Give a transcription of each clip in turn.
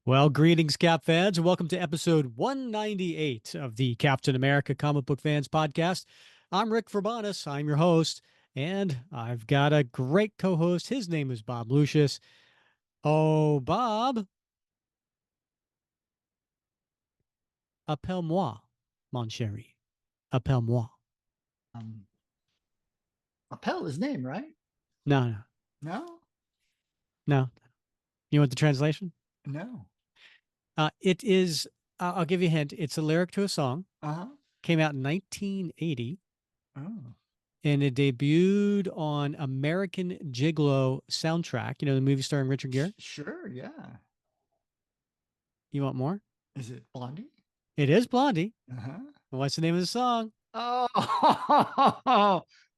Well, greetings, Cap fans, and welcome to episode 198 of the Captain America Comic Book Fans Podcast. I'm Rick Verbanis. I'm your host, and I've got a great co-host. His name is Bob Lucius. Oh, Bob, appelle-moi, mon chéri. Appelle-moi. Um, Appel his name, right? No, no, No, no. You want the translation? no. It is, I'll give you a hint. It's a lyric to a song. Uh-huh. Came out in 1980. Oh, And it debuted on American Gigolo soundtrack. You know, the movie starring Richard Gere. sure, yeah. You want more? Is it Blondie? It is Blondie. Uh-huh. What's the name of the song? Oh,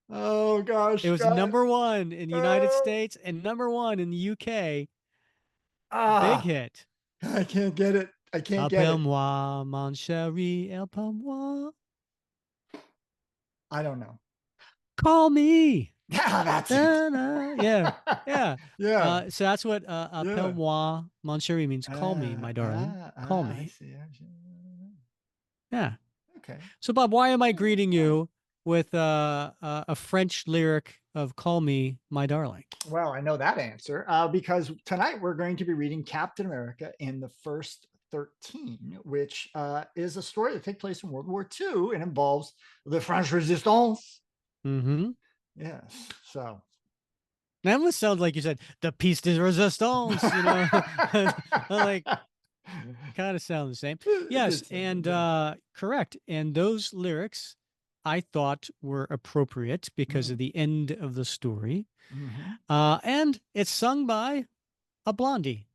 oh It gosh, was God. number one in the United Oh, States and number one in the UK. Big ah, hit. I can't get it. I can't get it. Appelle-moi, mon chéri, appelle-moi. I don't know. Call me. Yeah, that's it. Da, da. Yeah, yeah. Yeah, So that's what yeah. appelle-moi, mon chéri means. Call me, my darling. Call I me. see. I see. Yeah. Okay. So, Bob, why am I Yeah, greeting yeah. you with a French lyric of "Call Me, My Darling"? Well, I know that answer because tonight we're going to be reading Captain America in the first 13, which is a story that takes place in World War II and involves the French Resistance. Mm-hmm. Yes. So. That almost sounds like you said the piece de resistance. You know, like kind of sound the same. It Yes, did sound good, and yeah. correct. And those lyrics I thought were appropriate because of Mm, the end of the story. hmm. And it's sung by a blondie,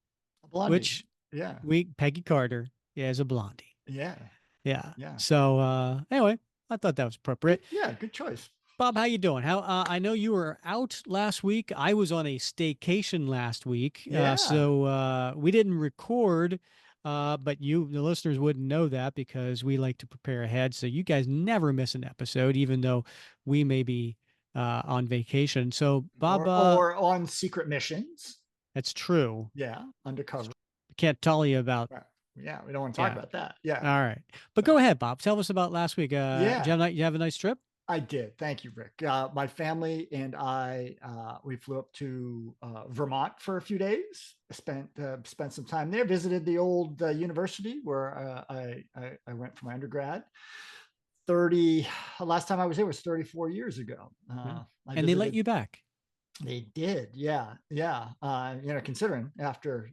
Blondie. which Yeah. Peggy Carter is a blondie. Yeah. Yeah. Yeah. So anyway, I thought that was Good. appropriate. Yeah. Good choice. Bob, how you doing? How I know you were out last week. I was on a staycation last week, Yeah. so we didn't record. But you, the listeners, wouldn't know that because we like to prepare ahead. So you guys never miss an episode, even though we may be on vacation. So, Bob, Or on secret missions. that's true. Yeah. Undercover. Can't tell you about. Right. Yeah. We don't want to talk Yeah. about that. Yeah. All right. But So, go ahead, Bob. Tell us about last week. yeah. You have a nice trip? I did. Thank you, Rick. My family and I, we flew up to Vermont for a few days. Spent some time there. Visited the old university where I went for my undergrad. 30. Last time I was there was 34 years ago. Yeah. I And they let visited. you back. They did, yeah, yeah. Considering after,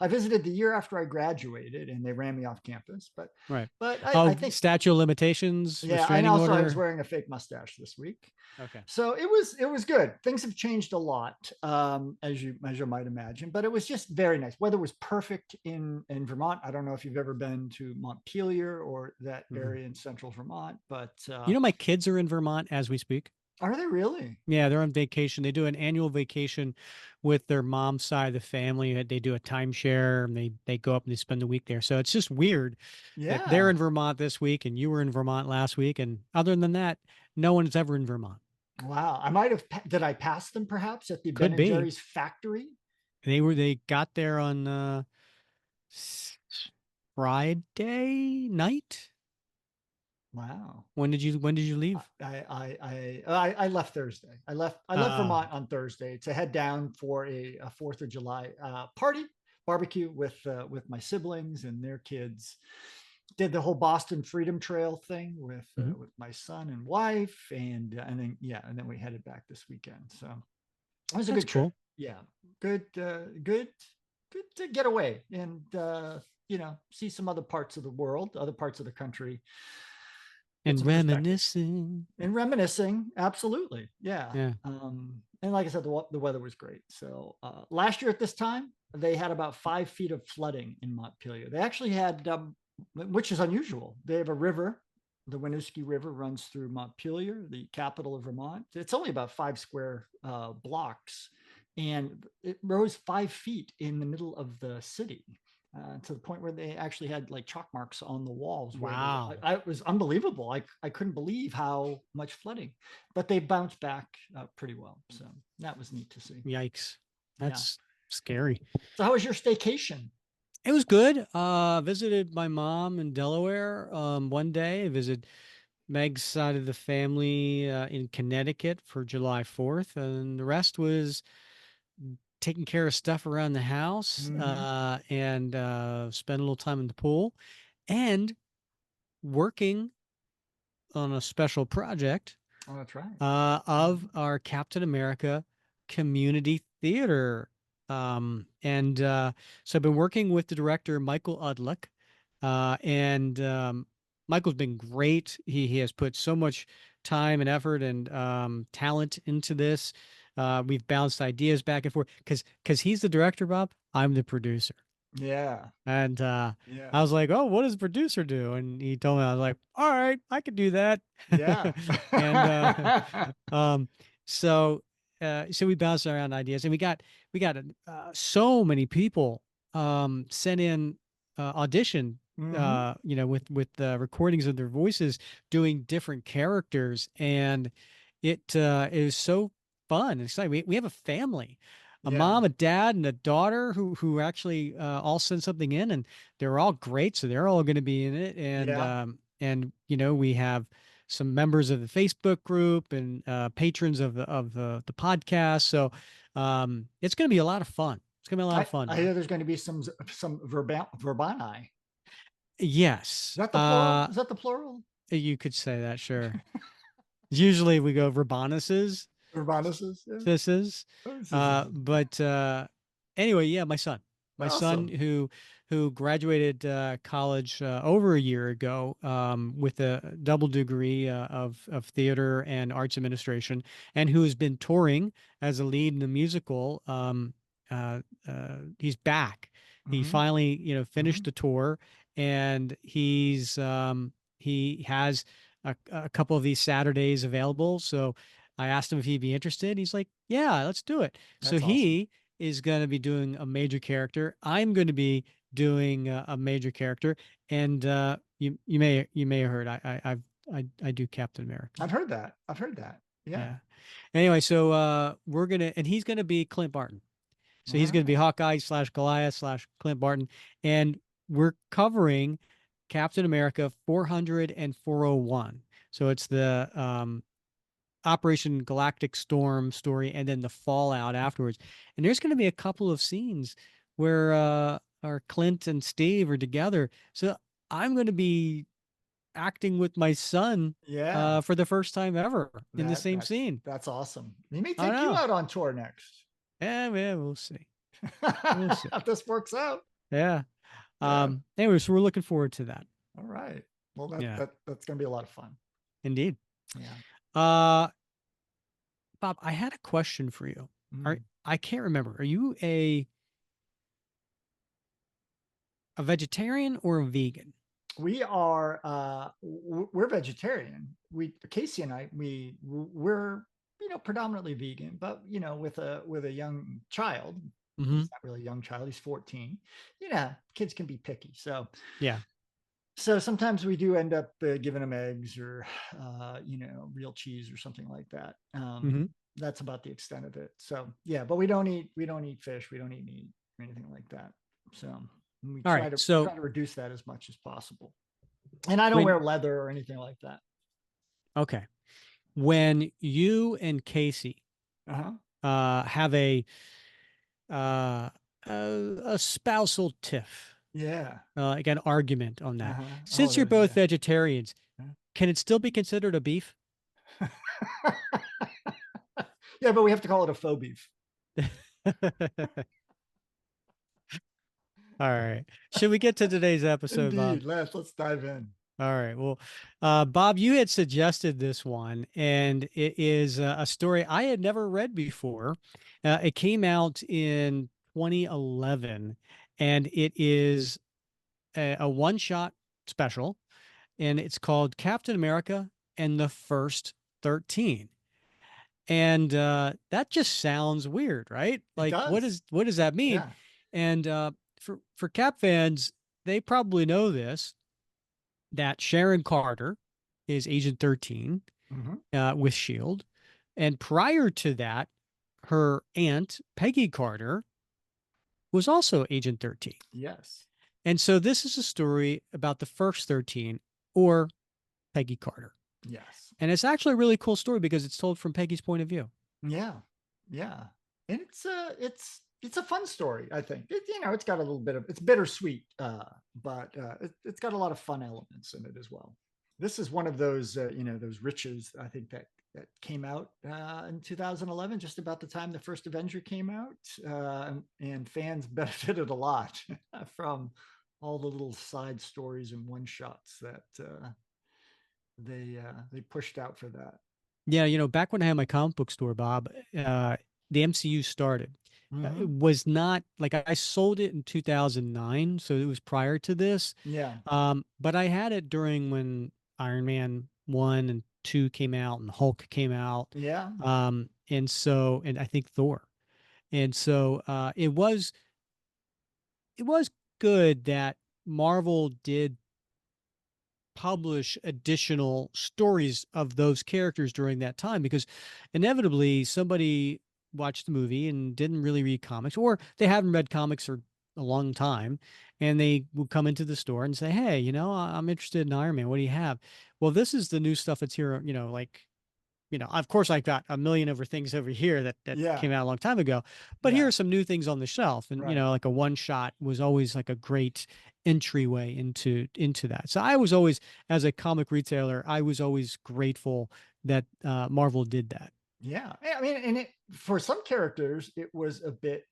I visited the year after I graduated, and they ran me off campus. But, Right. but I Oh, think, statute of limitations, yeah, and restraining also I was order. wearing a fake mustache this week. Okay. So it was good. Things have changed a lot, as you might imagine, but it was just very nice. Weather was perfect in Vermont. I don't know if you've ever been to Montpelier or that Mhm. area in central Vermont, but You know, my kids are in Vermont as we speak. are they really? Yeah, they're on vacation. They do an annual vacation with their mom's side of the family. They do a timeshare and they go up and they spend the week there. So it's just weird that they're in Yeah. Vermont this week and you were in Vermont last week. And other than that, no one's ever in Vermont. Wow. I might have. Did I pass them perhaps at the Ben Could and be. Jerry's factory? They got there on s- Friday night. Wow. When did you leave? I left Thursday. I left Uh, Vermont on Thursday to head down for a Fourth of July party barbecue with my siblings and their kids. Did the whole Boston Freedom Trail thing mhm. with my son and wife, and then we headed back this weekend. So it was a That's good trip. cool. Yeah, good to get away and see some other parts of the world, other parts of the country, get And some perspective reminiscing. and reminiscing. Absolutely, yeah. Yeah. And like I said, the weather was great. So last year at this time, they had about 5 feet of flooding in Montpelier. They actually had, which is unusual. They have a river. The Winooski River runs through Montpelier, the capital of Vermont. It's only about 5 square blocks, and it rose 5 feet in the middle of the city. To the point where they actually had like chalk marks on the walls where Wow. it was unbelievable. I couldn't believe how much flooding, but they bounced back pretty well. So that was neat to see. Yikes. Yeah. That's scary. So how was your staycation? It was good. Visited my mom in Delaware one day. I visited Meg's side of the family in Connecticut for July 4th, and the rest was taking care of stuff around the house Mm-hmm. and spend a little time in the pool and working on a special project Oh, that's right. of Mhm. our Captain America community theater. And so I've been working with the director, Michael Udlick, and Michael's been great. He has put so much time and effort and talent into this. We've bounced ideas back and forth because he's the director, Bob. I'm the producer. Yeah. And Yeah. I was like, "Oh, what does producer do?" And he told me, I was like, "All right, I could do that." Yeah. And um, so so we bounced around ideas, and we got so many people sent in audition, Hmm. with recordings of their voices doing different characters, and it is so fun. It's like we have a family, a Yeah. mom, a dad, and a daughter who actually all sent something in, and they're all great, so they're all going to be in it. Yeah. And we have some members of the Facebook group and patrons of the podcast. So it's going to be a lot of fun. It's going to be a lot of fun, I Bob. hear there's going to be some verbani. Is Yes, that the plural? Is that the plural? you could say that, sure. Usually we go Verbonuses. Urbanices. Yeah. This is. This is But anyway, yeah, my son awesome. who graduated college over a year ago with a double degree of theater and arts administration, and who has been touring as a lead in the musical. He's back. He Hmm. finally, Hmm. finished the tour, and he has a couple of these Saturdays available. So I asked him if he'd be interested. He's like, "Yeah, let's do it." So That's awesome. he is going to be doing a major character. I'm going to be doing a major character, and you may have heard I do Captain America. I've heard that. I've heard that. Yeah. Yeah. Anyway, so and he's going to be Clint Barton. All So he's going to be right. Hawkeye slash Goliath slash Clint Barton, and we're covering Captain America 400 and 401. So it's the Operation Galactic Storm story and then the fallout afterwards. And there's going to be a couple of scenes where our Clint and Steve are together. So I'm going to be acting with my son Yeah. for the first time ever in the That same that's scene. that's awesome. He may I take you know. out on tour next. Yeah, we'll see. We'll see. If this works out. Yeah. Yeah. Anyway, so we're looking forward to that. All right. Well, Yeah, that's gonna be a lot of fun. indeed. Yeah. Uh, Bob, I had a question for you. Mm. I can't remember. Are you a vegetarian or a vegan? We are we're vegetarian. We Casey and I we're predominantly vegan, but with a young child. Hmm. He's not really a young child. He's 14. Kids can be picky. Yeah. So sometimes we do end up giving them eggs or real cheese or something like that. Hmm. That's about the extent of it. So yeah, but we don't eat fish, we don't eat meat or anything like that. So we All try right. to So try to reduce that as much as possible. And I don't when wear leather or anything like that. okay, when you and Casey Uh-huh. have uh, a spousal tiff, Yeah. like an argument on that, Uh-huh. Oh, since you're both yeah. vegetarians, can it still be considered a beef? Yeah, but we have to call it a faux beef. All right. Should we get to today's episode, Bob? Indeed. Let's dive in. All right. Well, Bob, you had suggested this one, and it is a story I had never read before. It came out in 2011, and it is a one-shot special, and it's called Captain America and the First 13. And that just sounds weird, right? It Like, what does. is what does that mean? Yeah. And for Cap fans, they probably know this, that Sharon Carter is Agent 13 Hmm. with Shield, and prior to that, her aunt Peggy Carter was also Agent 13. Yes. And so this is a story about the first 13 or Peggy Carter. Yes. And it's actually a really cool story because it's told from Peggy's point of view. Yeah. Yeah. And it's a fun story, I think. It's got a little bit of it's bittersweet, but it's got a lot of fun elements in it as well. This is one of those those riches, I think, that came out in 2011, just about the time the first Avenger came out, and fans benefited a lot from all the little side stories and one shots that they pushed out for that. Yeah, back when I had my comic book store, Bob, the MCU started. It Mm-hmm. was not like I sold it in 2009, so it was prior to this. Yeah. But I had it during when Iron Man 1 and 2 came out and Hulk came out. Yeah. And I think Thor. And so it was good that Marvel did publish additional stories of those characters during that time because inevitably somebody watched the movie and didn't really read comics, or they haven't read comics for a long time, and they would come into the store and say, hey, I'm interested in Iron Man, what do you have? Well, this is the new stuff that's here, like, of course I've got a million other things over here that Yeah. came out a long time ago, but here Yeah. are some new things on the shelf. And, Right. like a one shot was always like a great entryway into that. So I was always, as a comic retailer, I was always grateful that Marvel did that. Yeah. I mean, and for some characters, it was a bit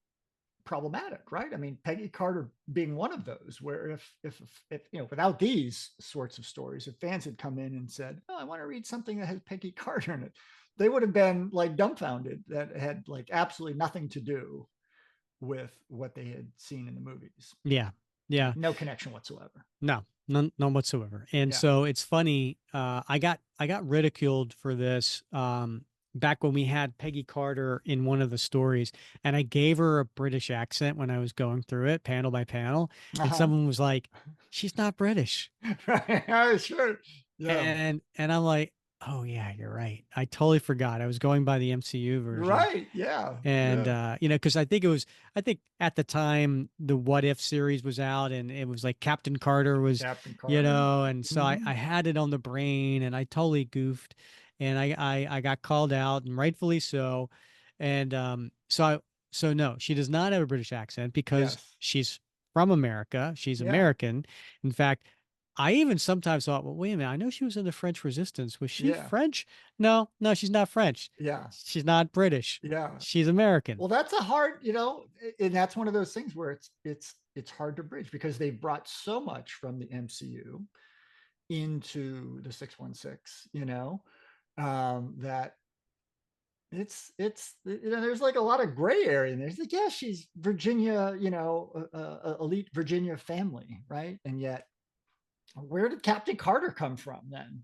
problematic, right? I mean, Peggy Carter being one of those, where if without these sorts of stories, if fans had come in and said, "Oh, I want to read something that has Peggy Carter in it," they would have been like dumbfounded. That had like absolutely nothing to do with what they had seen in the movies. Yeah. Like Yeah. no connection whatsoever. No, none whatsoever. And Yeah. so it's funny. I got ridiculed for this back when we had Peggy Carter in one of the stories, and I gave her a British accent when I was going through it, panel by panel, and Uh-huh. someone was like, "She's not British," Right. Sure. Yeah. and I'm like, "Oh yeah, you're right. I totally forgot. I was going by the MCU version." Right. Yeah. And Yeah. because I think at the time the What If series was out, and it was like Captain Carter was, Captain Carter. and so I, Mm-hmm. I had it on the brain, and I totally goofed, and I got called out, and rightfully so. And so no, she does not have a British accent because Yes. she's from America. She's Yeah. American. In fact, I even sometimes thought, well, wait a minute, I know she was in the French Resistance. Was she Yeah. French? No, no, she's not French. Yeah. She's not British. Yeah. She's American. Well, that's a hard, and that's one of those things where it's hard to bridge because they brought so much from the MCU into the 616, that there's like a lot of gray area in there. It's like, yeah, she's Virginia, elite Virginia family, right? And yet, where did Captain Carter come from then?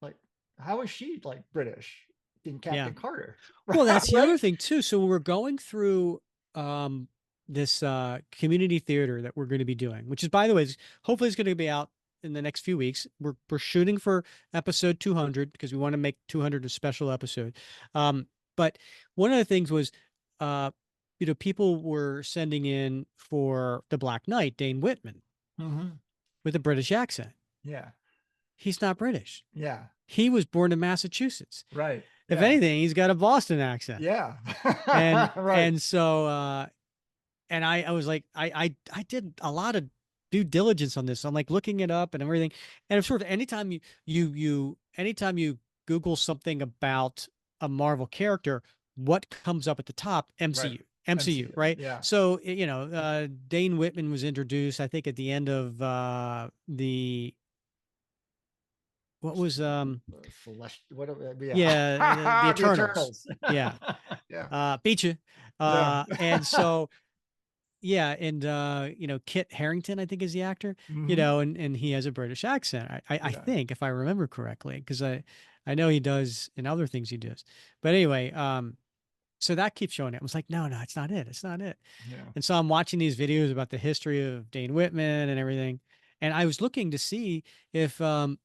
Like, how is she like British in Yeah. Captain Carter? Well, that's the Right? other thing too. So when we're going through this community theater that we're going to be doing, which is, by the way, hopefully it's going to be out in the next few weeks. We're shooting for episode 200 because we want to make 200 a special episode. But one of the things was, uh, people were sending in for the Black Knight, Dane Whitman, Mm-hmm. with a British accent. Yeah. He's not British. Yeah. He was born in Massachusetts. Right. If Yeah. anything, he's got a Boston accent. Yeah. And Right. and so and I was like, I did a lot of due diligence on this. I'm like looking it up and everything. And it's sort of anytime you Google something about a Marvel character, what comes up at the top? Right. MCU, MCU. right? Yeah. So Dane Whitman was introduced, I think, at the end of the what was Celestial. What? Yeah. yeah, the The Eternals. Eternals. Yeah. Yeah. Beat you. Yeah. And so yeah, and Kit Harington, I think, is the actor, Hmm. and he has a British accent. I Yeah. think, if I remember correctly, because I know he does in other things he does. But anyway, so that keeps showing up. I was like, no, it's not it. It's not it. Yeah. And so I'm watching these videos about the history of Dane Whitman and everything. And I was looking to see if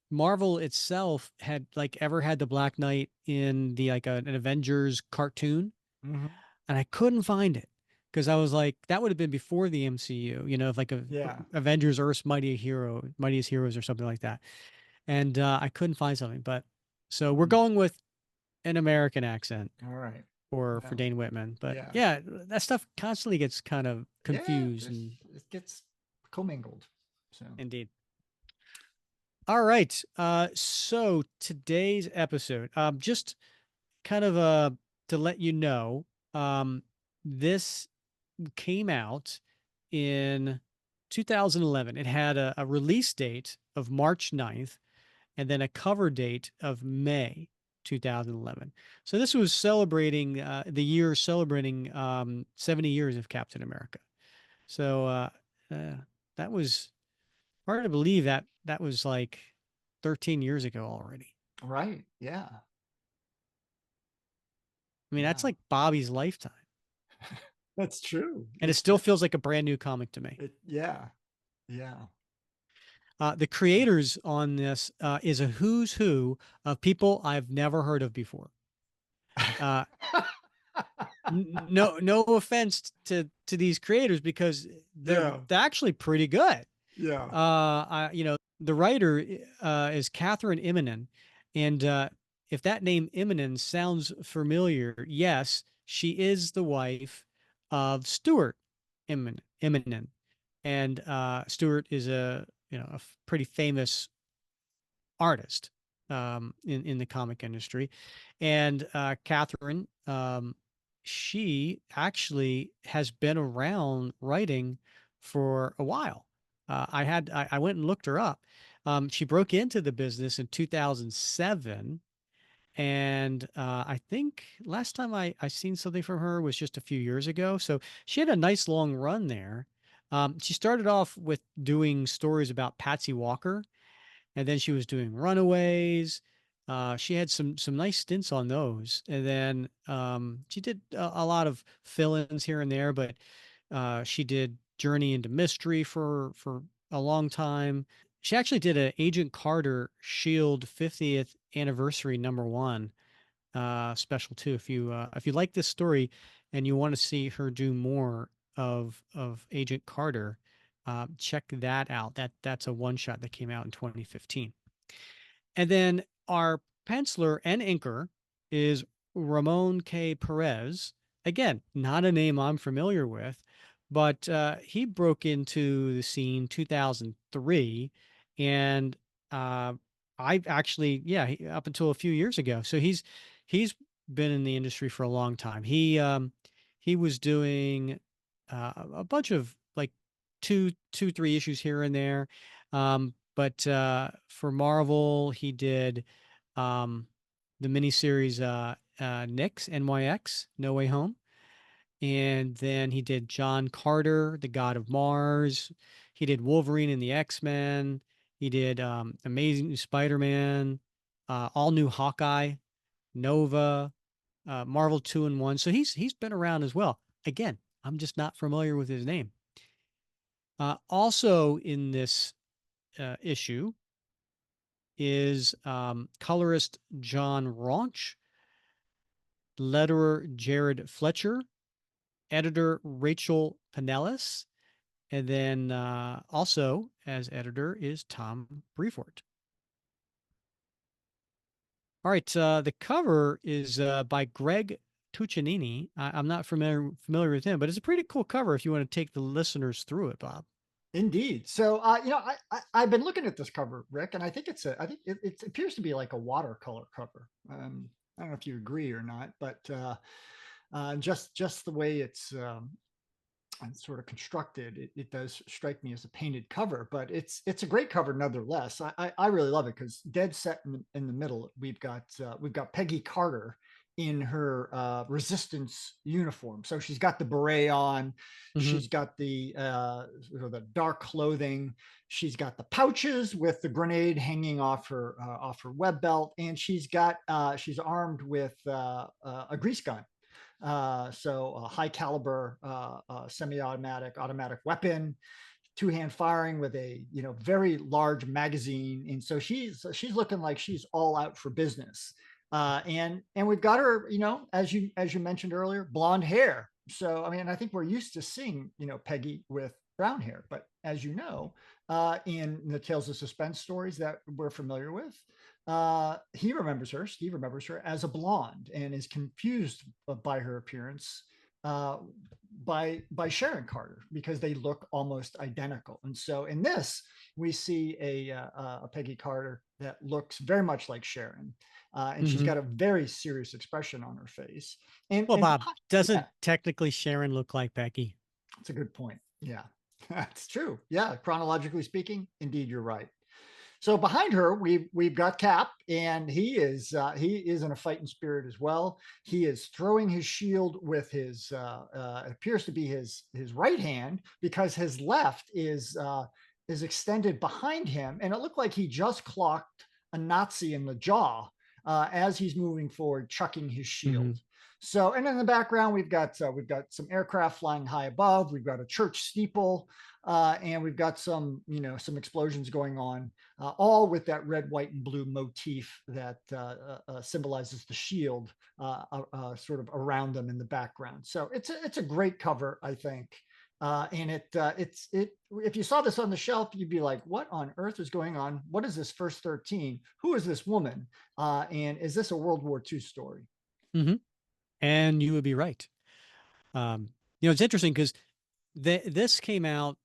Marvel itself had like ever had the Black Knight in the like an Avengers cartoon, Hmm. and I couldn't find it. because I was like, that would have been before the MCU, like a Yeah. Avengers Earth's Mightiest Heroes or something like that. And I couldn't find something, but so we're Hmm. going with an American accent All right. for Well, Dane Whitman. But yeah. yeah, that stuff constantly gets kind of Yeah. confused and It gets commingled. So, indeed. All right. So today's episode, just kind of to let you know, this came out in 2011. It had a release date of March 9th and then a cover date of May 2011. So this was celebrating the year celebrating 70 years of Captain America. So uh, that was hard to believe that that was like 13 years ago already. right. Yeah. I mean, Yeah. that's like Bobby's lifetime. That's true. And it still feels like a brand new comic to me. Yeah. Yeah. The creators on this is a who's who of people I've never heard of before. Uh, no offense to these creators because yeah. they're actually pretty good. Yeah. The writer is Kathryn Immonen, and if that name Immonen sounds familiar, yes, she is the wife of Stuart Immonen, and Stuart is a pretty famous artist in the comic industry, and Kathryn, she actually has been around writing for a while. I went and looked her up. She broke into the business in 2007, and I think last time I seen something from her was just a few years ago. So she had a nice long run there. She started off with doing stories about Patsy Walker, and then she was doing Runaways. She had some nice stints on those, and then she did a lot of fill-ins here and there. But she did Journey into Mystery for a long time. She actually did an Agent Carter Shield 50th anniversary #1 special too. If you like this story and you want to see her do more of Agent Carter, check that out. That's a one shot that came out in 2015. And then our penciler and inker is Ramon K. Perez. Again, not a name I'm familiar with, but he broke into the scene 2003, and uh, I've actually, yeah, up until a few years ago. So he's been in the industry for a long time. He was doing a bunch of like three issues here and there. But for Marvel, he did um, the miniseries NYX, No Way Home. And then he did John Carter, The God of Mars. He did Wolverine and the X-Men. He did Amazing Spider-Man, All New Hawkeye, Nova, Marvel 2-in-1. So he's been around as well. Again, I'm just not familiar with his name. Also in this issue is colorist John Raunch, letterer Jared Fletcher, editor Rachel Pinellas, and then also as editor is Tom Brevoort. All right, the cover is by Greg Tuccinini. I'm not familiar with him, but it's a pretty cool cover if you want to take the listeners through it, Bob. Indeed. So, I've been looking at this cover, Rick, and I think it appears to be like a watercolor cover. I don't know if you agree or not, but just the way it's sort of constructed, it does strike me as a painted cover, but it's a great cover nonetheless. I really love it because dead set in the middle, we've got Peggy Carter in her resistance uniform. So she's got the beret on, Hmm. she's got the dark clothing, she's got the pouches with the grenade hanging off her web belt, and she's armed with a grease gun, so a high caliber semi-automatic automatic weapon, two-hand firing with a very large magazine, and so she's looking like she's all out for business. And we've got her, as you mentioned earlier, blonde hair. So, I mean, I think we're used to seeing, Peggy with brown hair, but as you know, in the Tales of Suspense stories that we're familiar with, Steve remembers her as a blonde and is confused by her appearance uh, by Sharon Carter because they look almost identical. And so in this, we see a Peggy Carter that looks very much like Sharon, and she's Mm-hmm. got a very serious expression on her face. And Well, and Bob, yeah, doesn't technically Sharon look like Becky? that's a good point. Yeah, that's true. Yeah, chronologically speaking, indeed, you're right. So behind her, we've got Cap, and he is in a fighting spirit as well. He is throwing his shield with his appears to be his right hand because his left is extended behind him, and it looked like he just clocked a Nazi in the jaw as he's moving forward, chucking his Mm-hmm. shield. So, and in the background, we've got some aircraft flying high above. We've got a church steeple, and we've got some explosions going on, all with that red, white, and blue motif that symbolizes the shield sort of around them in the background. So it's a great cover, I think. And it's if you saw this on the shelf, you'd be like, "What on earth is going on? What is this First 13? Who is this woman? And is this a World War II story?" Mm-hmm. And you would be right. Um, it's interesting because this came out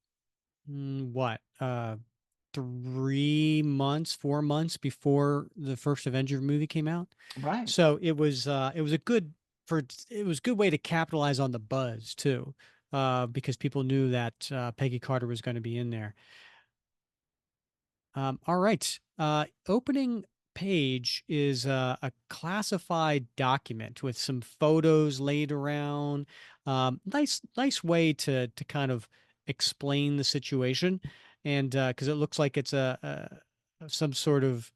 what 3 months, 4 months before the first Avenger movie came out. Right. So it was a good it was a good way to capitalize on the buzz too, because people knew that Peggy Carter was going to be in there. All right. Opening page is a classified document with some photos laid around. Nice way to kind of explain the situation, and because it looks like it's some sort of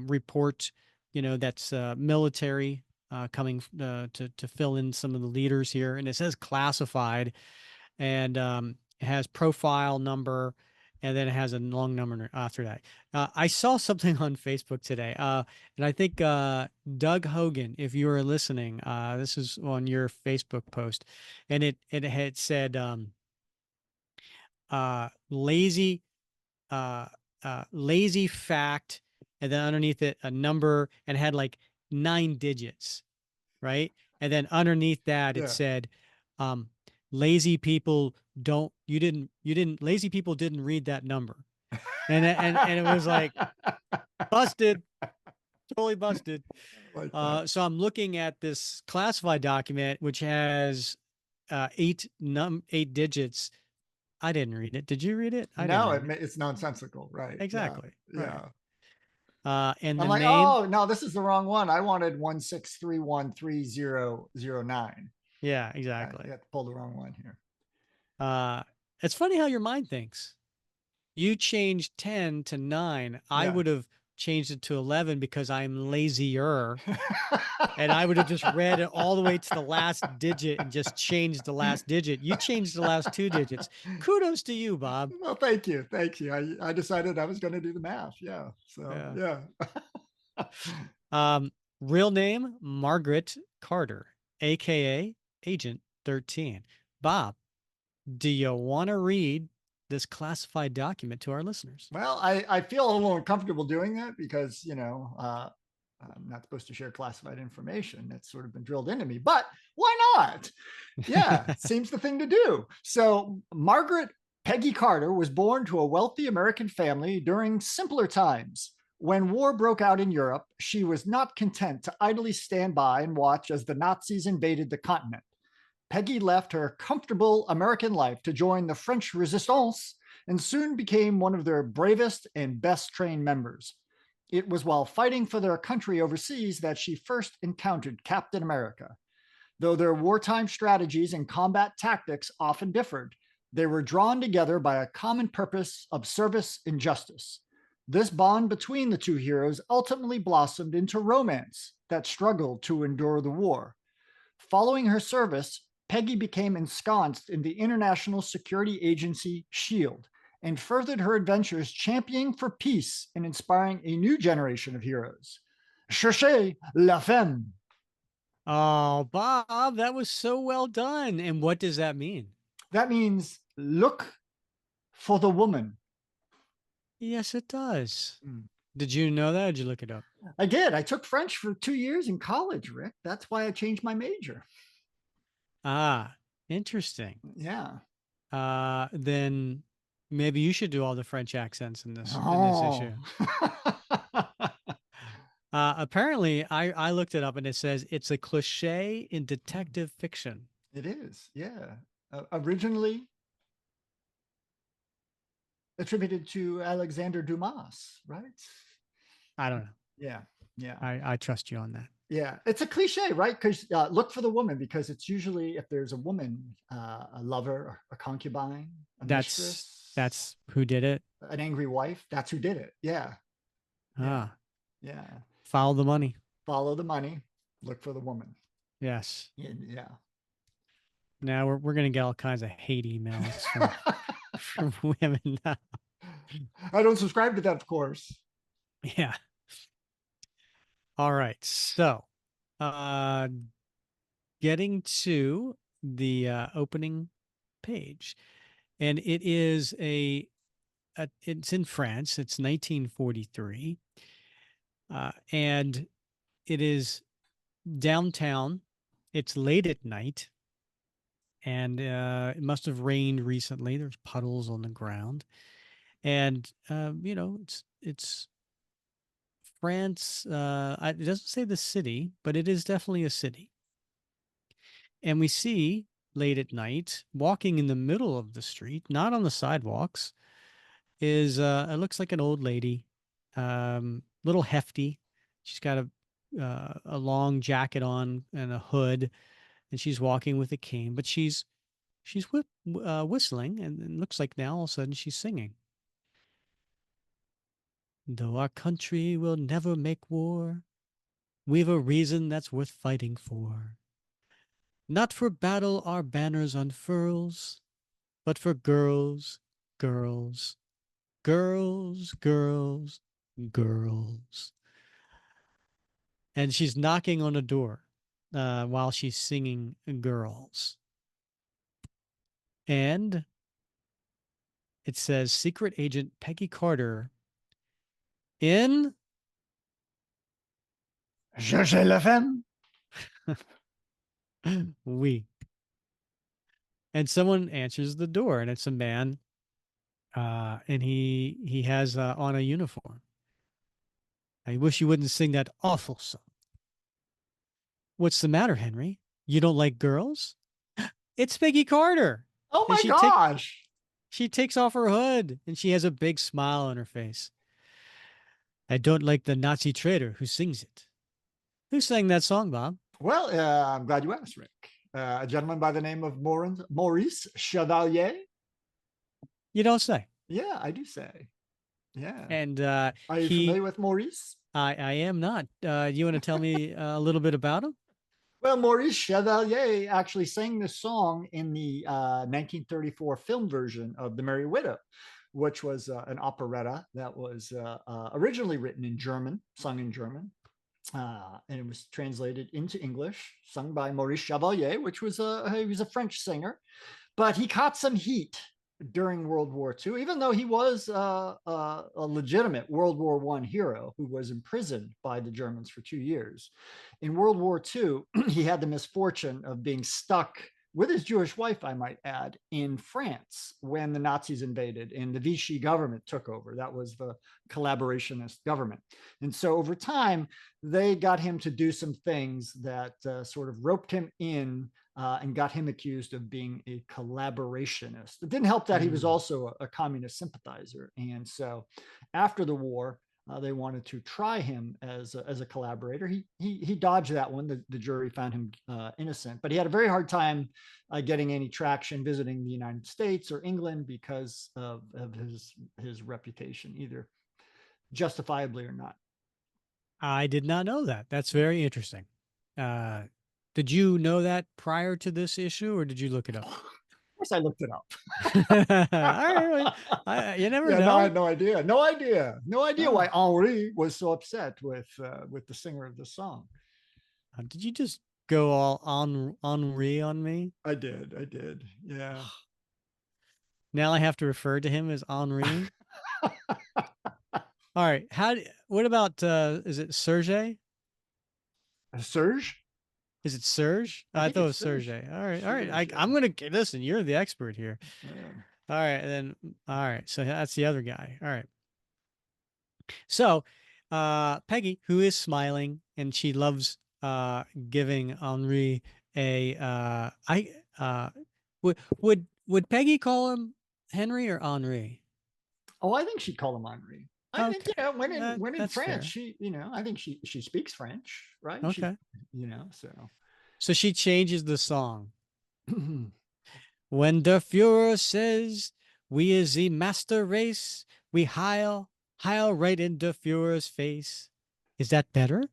report, that's military coming to fill in some of the leaders here, and it says classified, and it has profile number, and then it has a long number after that. I saw something on Facebook today, and I think Doug Hogan, if you are listening, this is on your Facebook post, and it had said lazy lazy fact, and then underneath it a number, and had like 9 digits, right? And then underneath that it Yeah. said, um, lazy people don't you didn't lazy people didn't read that number. And it was like busted, totally busted. Like that. So I'm looking at this classified document which has 8 digits. I didn't read it. Did you read it? I didn't No, read it. it's nonsensical. Right. Yeah. Exactly. Right. Yeah. And I'm the like, name. oh no, this is the wrong one. I wanted 163130009. Yeah, Yeah, exactly. you have to pull the wrong one here. Uh, it's funny how your mind thinks. You changed 10 to 9. I Yeah. would have changed it to 11 because I'm lazier. And I would have just read it all the way to the last digit and just changed the last digit. You changed the last 2 digits. Kudos to you, Bob. Well, thank you. Thank you. I decided I was going to do the math. Yeah. So, Yeah. yeah. Um, Real name, Margaret Carter, aka Agent 13. Bob, do you want to read this classified document to our listeners? Well, I feel a little uncomfortable doing that because, I'm not supposed to share classified information. That's sort of been drilled into me, but why not? Yeah, seems the thing to do. So, Margaret Peggy Carter was born to a wealthy American family during simpler times. When war broke out in Europe, she was not content to idly stand by and watch as the Nazis invaded the continent. Peggy left her comfortable American life to join the French Resistance and soon became one of their bravest and best trained members. It was while fighting for their country overseas that she first encountered Captain America. Though their wartime strategies and combat tactics often differed, they were drawn together by a common purpose of service and justice. This bond between the two heroes ultimately blossomed into romance that struggled to endure the war. Following her service, Peggy became ensconced in the international security agency SHIELD and furthered her adventures championing for peace and inspiring a new generation of heroes. Cherchez la femme. Oh, Bob, that was so well done. And what does that mean? That means look for the woman. Yes, it does. Mm. Did you know that? Or did you look it up? I did. I took French for 2 years in college, Rick. That's why I changed my major. Ah, interesting. Yeah. Then maybe you should do all the French accents in this Oh, issue. Apparently, I looked it up and it says it's a cliche in detective fiction. it is. Yeah. Originally attributed to Alexander Dumas, right? I don't know. Yeah. Yeah. I trust you on that. Yeah. It's a cliche, right? Because look for the woman, because it's usually if there's a woman, a lover, a concubine, a mistress, That's who did it. an angry wife, that's who did it. Yeah. Yeah. Ah, Yeah. follow the money. Follow the money, look for the woman. Yes. Yeah. Now we're gonna get all kinds of hate emails from women now. I don't subscribe to that, of course. Yeah. All right. So, uh, getting to the opening page, and it is it's in France. It's 1943, and it is downtown. It's late at night, and it must have rained recently. There's puddles on the ground, and it's France. It doesn't say the city, but it is definitely a city. And we see late at night, walking in the middle of the street, not on the sidewalks, is it looks like an old lady, little hefty. She's got a long jacket on and a hood, and she's walking with a cane, but she's whistling, and looks like now all of a sudden she's singing. Though our country will never make war, we've a reason that's worth fighting for. Not for battle our banners unfurls, but for girls, girls, girls, girls, girls. And she's knocking on a door while she's singing girls. And it says Secret Agent Peggy Carter in Je la femme. We. And someone answers the door, and it's a man, and he has on a uniform. I wish you wouldn't sing that awful song. What's the matter, Henry? You don't like girls? It's Peggy Carter. Oh And my gosh. she takes off her hood and she has a big smile on her face. I don't like the Nazi traitor who sings it. Who sang that song, Bob? Well, I'm glad you asked, Rick. A gentleman by the name of Maurice Chevalier. You don't say. Yeah, I do say. Yeah. And Are you familiar with Maurice? I am not. You want to tell me a little bit about him? Well, Maurice Chevalier actually sang this song in the 1934 film version of The Merry Widow, which was an operetta that was originally written in German, sung in German, and it was translated into English, sung by Maurice Chevalier, which was he was a French singer, but he caught some heat during World War II, even though he was a legitimate World War I hero who was imprisoned by the Germans for 2 years. In World War II, he had the misfortune of being stuck with his Jewish wife, I might add, in France when the Nazis invaded and the Vichy government took over. That was the collaborationist government. And so over time, they got him to do some things that sort of roped him in and got him accused of being a collaborationist. It didn't help that he was also a communist sympathizer. And so after the war, they wanted to try him as a collaborator. He dodged that one. The jury found him innocent, but he had a very hard time getting any traction visiting the United States or England because of his reputation, either justifiably or not. I did not know that. That's very interesting. Did you know that prior to this issue, or did you look it up? Of course, I looked it up. All right, you never Yeah, know. no, I had no idea. No idea why Oh. Henri was so upset with the singer of the song. Did you just go all on Henri on me? I did. I did. Yeah. Now I have to refer to him as Henri. All right. What about is it Serge? Serge? Is it Serge? I I think thought it it's was Serge. Serge. All right. All right. Serge, yeah. I'm gonna listen. You're the expert here. Yeah. All right. And then all right. So that's the other guy. All right. So Peggy, who is smiling and she loves giving Henri a I would Peggy call him Henry or Henri? Oh, I think she'd call him Henri. I think, Okay. when in That's France, fair. she, I think she speaks French, right? She, Okay. so. So she changes the song. When the Führer says we is the master race, we heil right in the Führer's face. Is that better?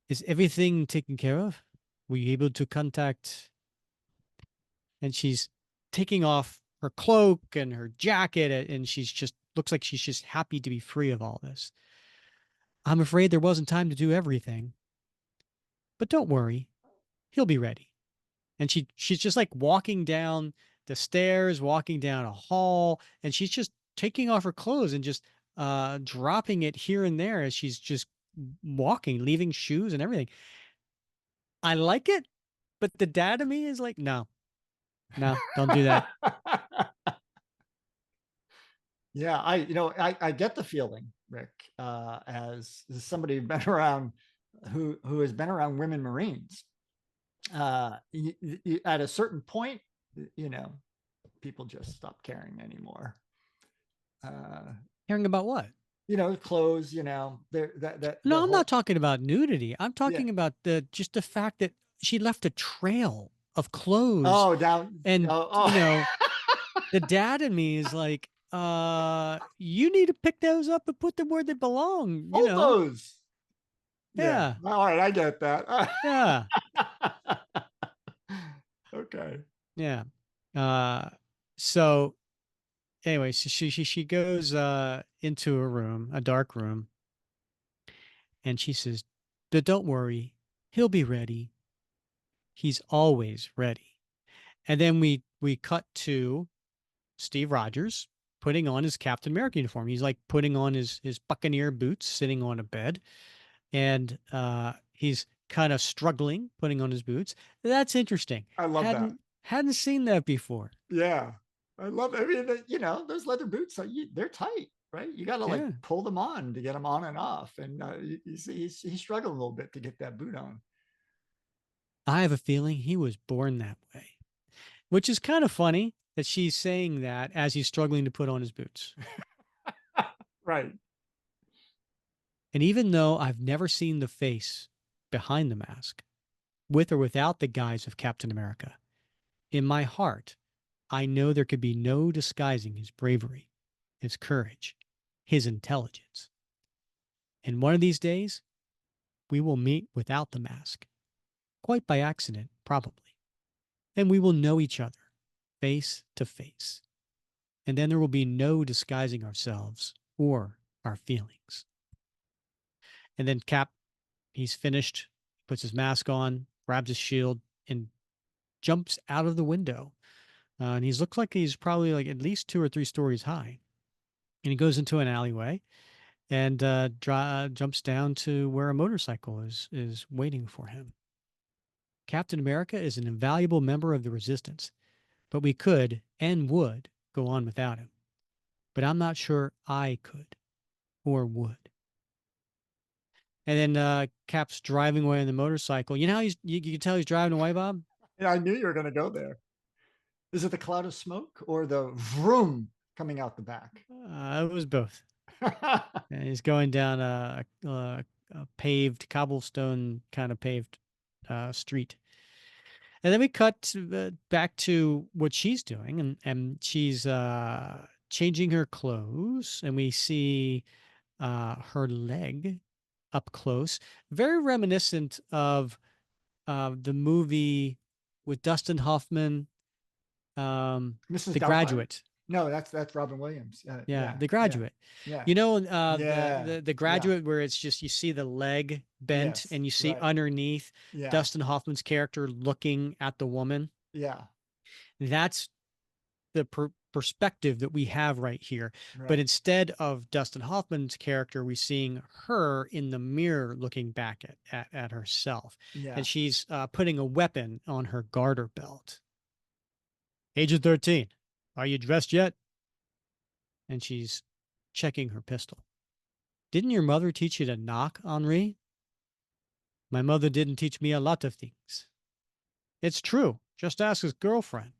Is everything taken care of? Were you able to contact? And she's taking off her cloak and her jacket, and she's just looks like she's just happy to be free of all this. I'm afraid there wasn't time to do everything, but don't worry, he'll be ready. And she's just like walking down the stairs, walking down a hall, and she's just taking off her clothes and just dropping it here and there as she's just walking, leaving shoes and everything. I like it, but the dad of me is like, no, no, don't do that. Yeah, I get the feeling, Rick, as somebody who's been around, who has been around women Marines. At a certain point, you know, people just stop caring anymore. Uh, Caring about what? Clothes, the No, I'm not whole, talking about nudity. I'm yeah. talking about the fact that she left a trail of clothes Oh, down. and Oh, the dad in me is like, you need to pick those up and put them where they belong, hold those. Yeah. Yeah. All right, I get that. Yeah. Okay. Yeah. Uh so anyway, so she goes into a room, a dark room, and she says, "But don't worry, he'll be ready. He's always ready." And then we cut to Steve Rogers putting on his Captain America uniform. He's like putting on his buccaneer boots, sitting on a bed, and he's kind of struggling putting on his boots. That's interesting. I love that. Hadn't seen that before. Yeah. I love, I mean, those leather boots they're tight, right? You got to like Yeah. pull them on to get them on and off. And you see, he struggled a little bit to get that boot on. I have a feeling he was born that way, which is kind of funny that she's saying that as he's struggling to put on his boots. Right. And even though I've never seen the face behind the mask, with or without the guise of Captain America, in my heart, I know there could be no disguising his bravery, his courage, his intelligence. And one of these days, we will meet without the mask, quite by accident, probably. And we will know each other face to face. And then there will be no disguising ourselves or our feelings. And then Cap, he's finished, puts his mask on, grabs his shield, and jumps out of the window. And he's looks like he's probably like at least 2 or 3 stories high. And he goes into an alleyway and jumps down to where a motorcycle is waiting for him. Captain America is an invaluable member of the resistance, but we could and would go on without him. But I'm not sure I could or would. And then Cap's driving away on the motorcycle. You know how you can tell he's driving away, Bob? Yeah, I knew you were going to go there. Is it the cloud of smoke or the vroom coming out the back? It was both. And he's going down a paved cobblestone kind of paved street. And then we cut back to what she's doing, and she's changing her clothes, and we see her leg up close, very reminiscent of the movie with Dustin Hoffman, Mrs. The Doubtfire. Graduate. No, that's Robin Williams. Yeah, Yeah, The yeah, Graduate. yeah, You know, yeah, the yeah. Graduate, where it's just you see the leg bent Yes, and you see right. underneath Yeah, Dustin Hoffman's character looking at the woman. yeah, That's the perspective that we have right here. But right. instead of Dustin Hoffman's character, we're seeing her in the mirror looking back at herself. Yeah. And she's putting a weapon on her garter belt. Agent 13, are you dressed yet? And she's checking her pistol. Didn't your mother teach you to knock, Henri? My mother didn't teach me a lot of things. It's true. Just ask his girlfriend.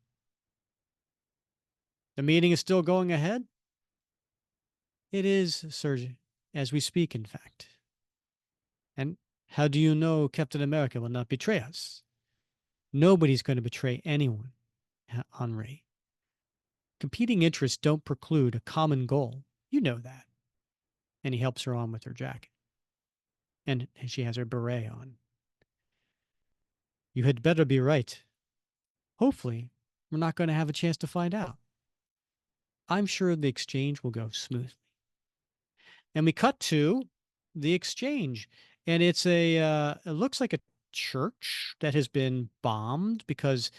The meeting is still going ahead? It is, sir, as we speak, in fact. And how do you know Captain America will not betray us? Nobody's going to betray anyone, Henri. Competing interests don't preclude a common goal. You know that. And he helps her on with her jacket. And she has her beret on. You had better be right. Hopefully, we're not going to have a chance to find out. I'm sure the exchange will go smoothly. And we cut to the exchange, and it looks like a church that has been bombed because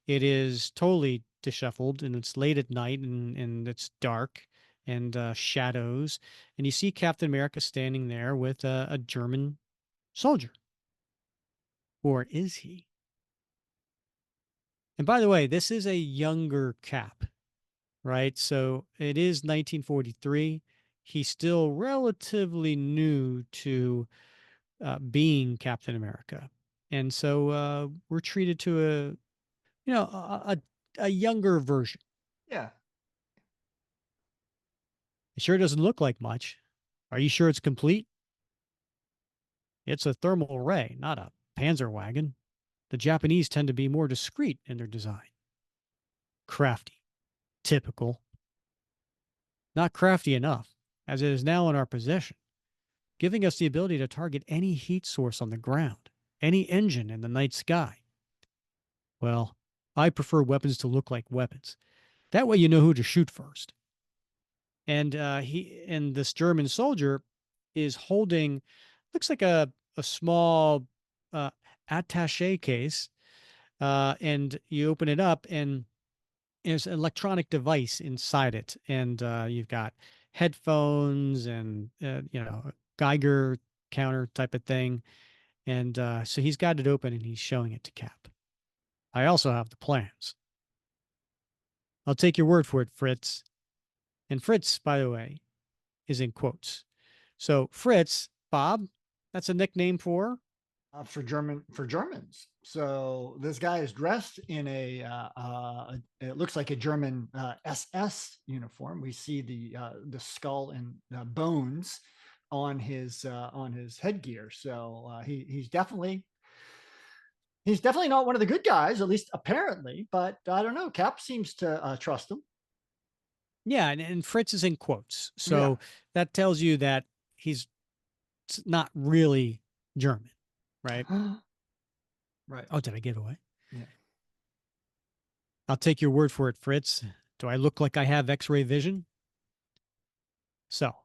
it is totally disheveled and it's late at night and it's dark and shadows. And you see Captain America standing there with a German soldier. Or is he? And by the way, this is a younger Cap, right? So it is 1943. He's still relatively new to being Captain America. And so we're treated to a younger version. Yeah. It sure doesn't look like much. Are you sure it's complete? It's a thermal ray, not a panzer wagon. The Japanese tend to be more discreet in their design. Crafty. Typical. Not crafty enough, as it is now in our possession, giving us the ability to target any heat source on the ground, any engine in the night sky. Well, I prefer weapons to look like weapons. That way you know who to shoot first. And this German soldier is holding, looks like a small uh, attache case, and you open it up and there's an electronic device inside it, and you've got headphones and Geiger counter type of thing, and so he's got it open and he's showing it to Cap. I also have the plans. I'll take your word for it, Fritz. And Fritz, by the way, is in quotes. So Fritz, Bob, that's a nickname For Germans. So this guy is dressed in it looks like a German SS uniform. We see the skull and bones on his headgear. So he's definitely not one of the good guys, at least apparently. But I don't know. Cap seems to trust him. Yeah, and Fritz is in quotes. Yeah. So that tells you that he's not really German, right? Right. Oh, did I give it away? Yeah. I'll take your word for it, Fritz. Do I look like I have X-ray vision? So,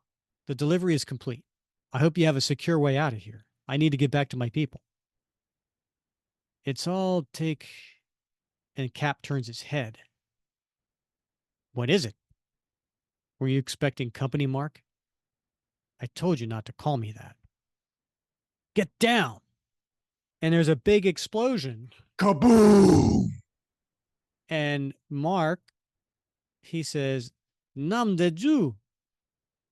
the delivery is complete. I hope you have a secure way out of here. I need to get back to my people. It's all take. And Cap turns his head. What is it? Were you expecting company, Mark? I told you not to call me that. Get down! And there's a big explosion. Kaboom! And Mark, he says, Nam de Dieu.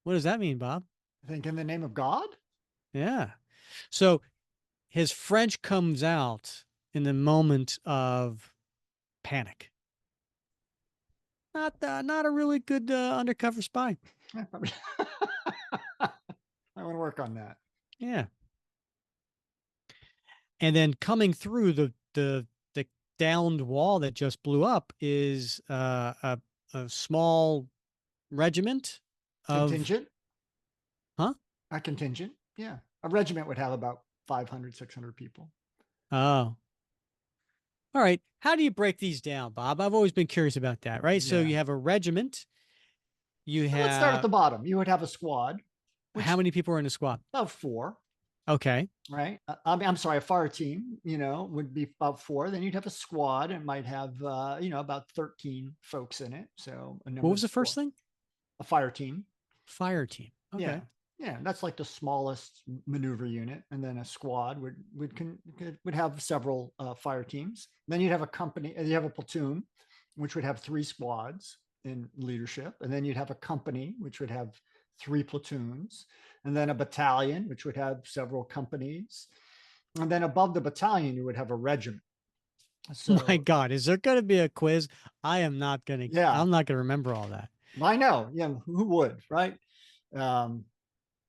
What does that mean, Bob? I think in the name of God. Yeah. So his French comes out in the moment of panic. Not a really good undercover spy. I want to work on that. Yeah. And then coming through the downed wall that just blew up is a small regiment of Contingent. huh? A contingent. Yeah. A regiment would have about 500, 600 people. Oh. All right. How do you break these down, Bob? I've always been curious about that, right? So Yeah. you have a regiment. You So let's start at have the bottom. You would have a squad, how which many people are in a squad? about four, Okay. right? I'm sorry, a fire team, would be about four. Then you'd have a squad and might have, about 13 folks in it. So a What number was of the first squad, thing? a fire team. Fire team. Yeah. Okay. Yeah, that's like the smallest maneuver unit, and then a squad would have several fire teams. Then you'd have a company, you have a platoon, which would have three squads in leadership, and then you'd have a company, which would have three platoons, and then a battalion, which would have several companies, and then above the battalion, you would have a regiment. My So God, is there going to be a quiz? yeah, I'm not going to remember all that. I know. Yeah, who would, right? Um,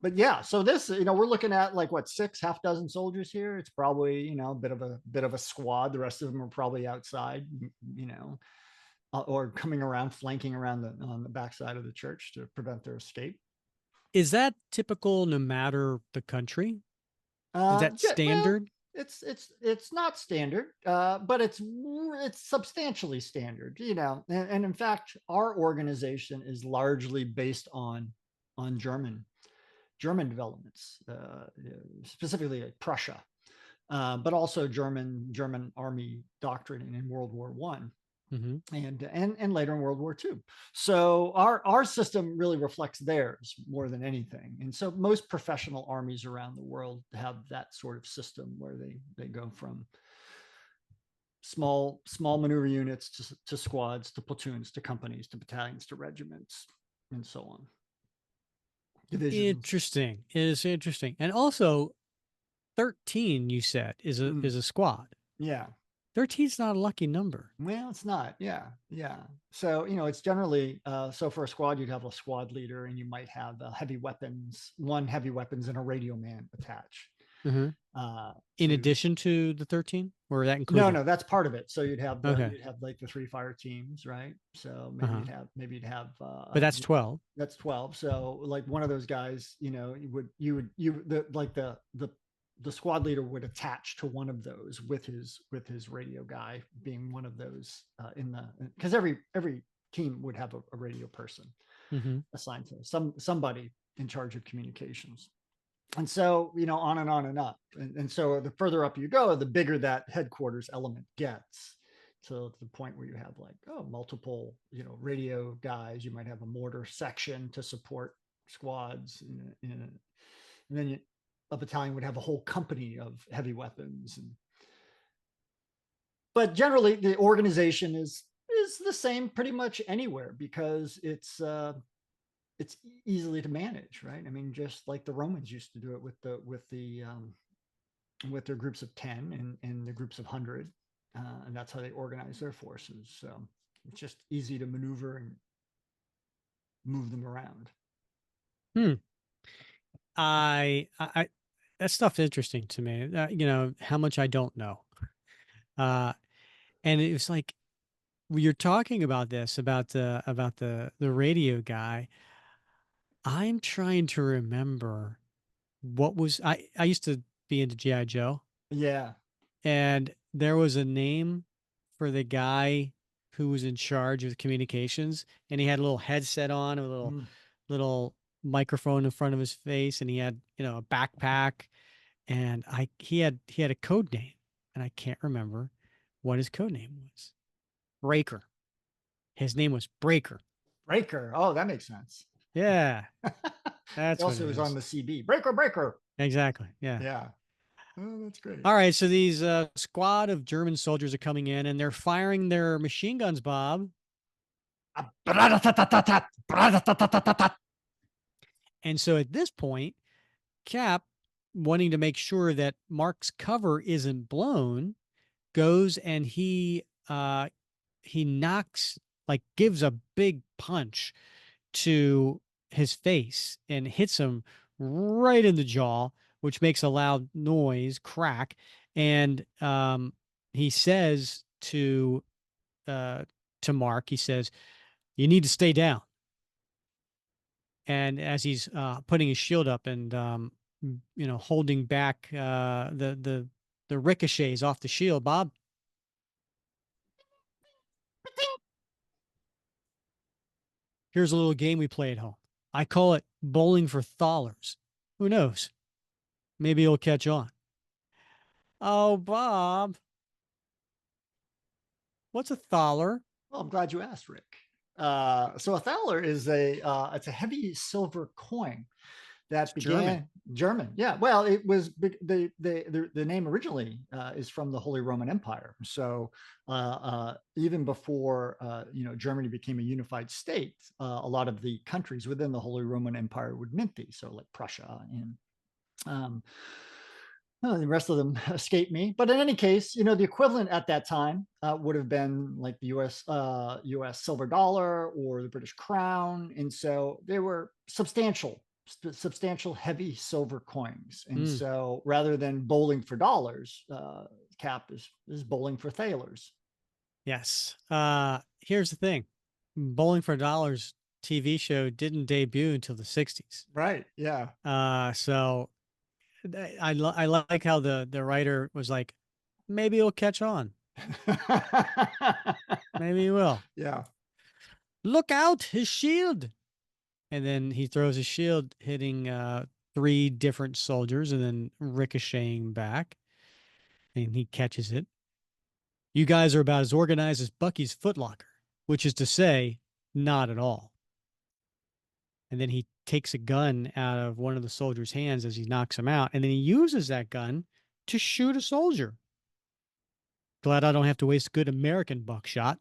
but yeah, so this, we're looking at like what, six half dozen soldiers here. It's probably, a bit of a squad. The rest of them are probably outside, or coming around, flanking around on the backside of the church to prevent their escape. Is that typical no matter the country? Is that Well, standard? it's not standard, but it's substantially standard, and in fact, our organization is largely based on German developments, specifically Prussia, but also German army doctrine in World War One Hmm. and later in World War Two. So our system really reflects theirs more than anything. And so most professional armies around the world have that sort of system where they go from small maneuver units to squads to platoons to companies to battalions to regiments and so on, divisions. Interesting. It is interesting. And also 13, you said, Mm, is a squad. yeah. 13 is not a lucky number. Well, it's not. Yeah, yeah. So it's generally, so for a squad, you'd have a squad leader, and you might have one heavy weapons, and a radio man attached. Hmm. So In you, addition to the 13, or that no, included? no, that's part of it. So Okay. you'd have like the three fire teams, right? So Uh-huh. maybe you'd have But that's 12. that's 12. So like one of those guys, the squad leader would attach to one of those with his radio guy being one of those, because every team would have a radio person Hmm. assigned to somebody in charge of communications. And so, on and on and up. And so the further up you go, the bigger that headquarters element gets, to the point where you have like, multiple, radio guys. You might have a mortar section to support squads. And then a battalion would have a whole company of heavy weapons. But generally, the organization is the same pretty much anywhere, because it's easily to manage, right? I mean, just like the Romans used to do it with their groups of 10 and the groups of 100, and that's how they organize their forces. So it's just easy to maneuver and move them around. Hmm. I that stuff's interesting to me. How much I don't know. Uh, and it was like when you're talking about this, about the radio guy. I'm trying to remember what was I used to be into GI Joe, Yeah. and there was a name for the guy who was in charge of communications, and he had a little headset on, a Mm. little microphone in front of his face, and he had a backpack, and I he had a code name, and I can't remember what his code name was. Breaker. His name was Breaker. Breaker. Oh, that makes sense. Yeah, He that's what also it was on is. the CB. Breaker. Exactly. Yeah. Yeah. Oh, that's great. All right, so these squad of German soldiers are coming in and they're firing their machine guns, Bob. And so at this point, Cap, wanting to make sure that Mark's cover isn't blown, goes and he knocks, like gives a big punch to his face and hits him right in the jaw, which makes a loud noise, crack. And he says uh, to Mark, he says, "You need to stay down." And as he's putting his shield up and holding back the ricochets off the shield, Bob. Here's a little game we play at home. I call it bowling for thalers. Who knows? Maybe you'll catch on. Oh, Bob, what's a thaler? Well, I'm glad you asked, Rick. So a thaler is it's a heavy silver coin It's that German. began German. Yeah, well, it was the name originally is from the Holy Roman Empire. So even before Germany became a unified state, a lot of the countries within the Holy Roman Empire would mint these. So like Prussia and um, the rest of them escape me. But in any case, the equivalent at that time would have been like the U.S. silver dollar or the British crown, and so they were substantial heavy silver coins. And Mm, so rather than bowling for dollars, Cap is bowling for thalers. yes. Here's the thing. Bowling for Dollars TV show didn't debut until the 60s. Right. Yeah. So I like how the writer was like, maybe it'll catch on. Maybe he will. Yeah. Look out, his shield. And then he throws his shield, hitting three different soldiers and then ricocheting back. And he catches it. You guys are about as organized as Bucky's footlocker, which is to say, not at all. And then he takes a gun out of one of the soldiers' hands as he knocks him out. And then he uses that gun to shoot a soldier. Glad I don't have to waste good American buckshot.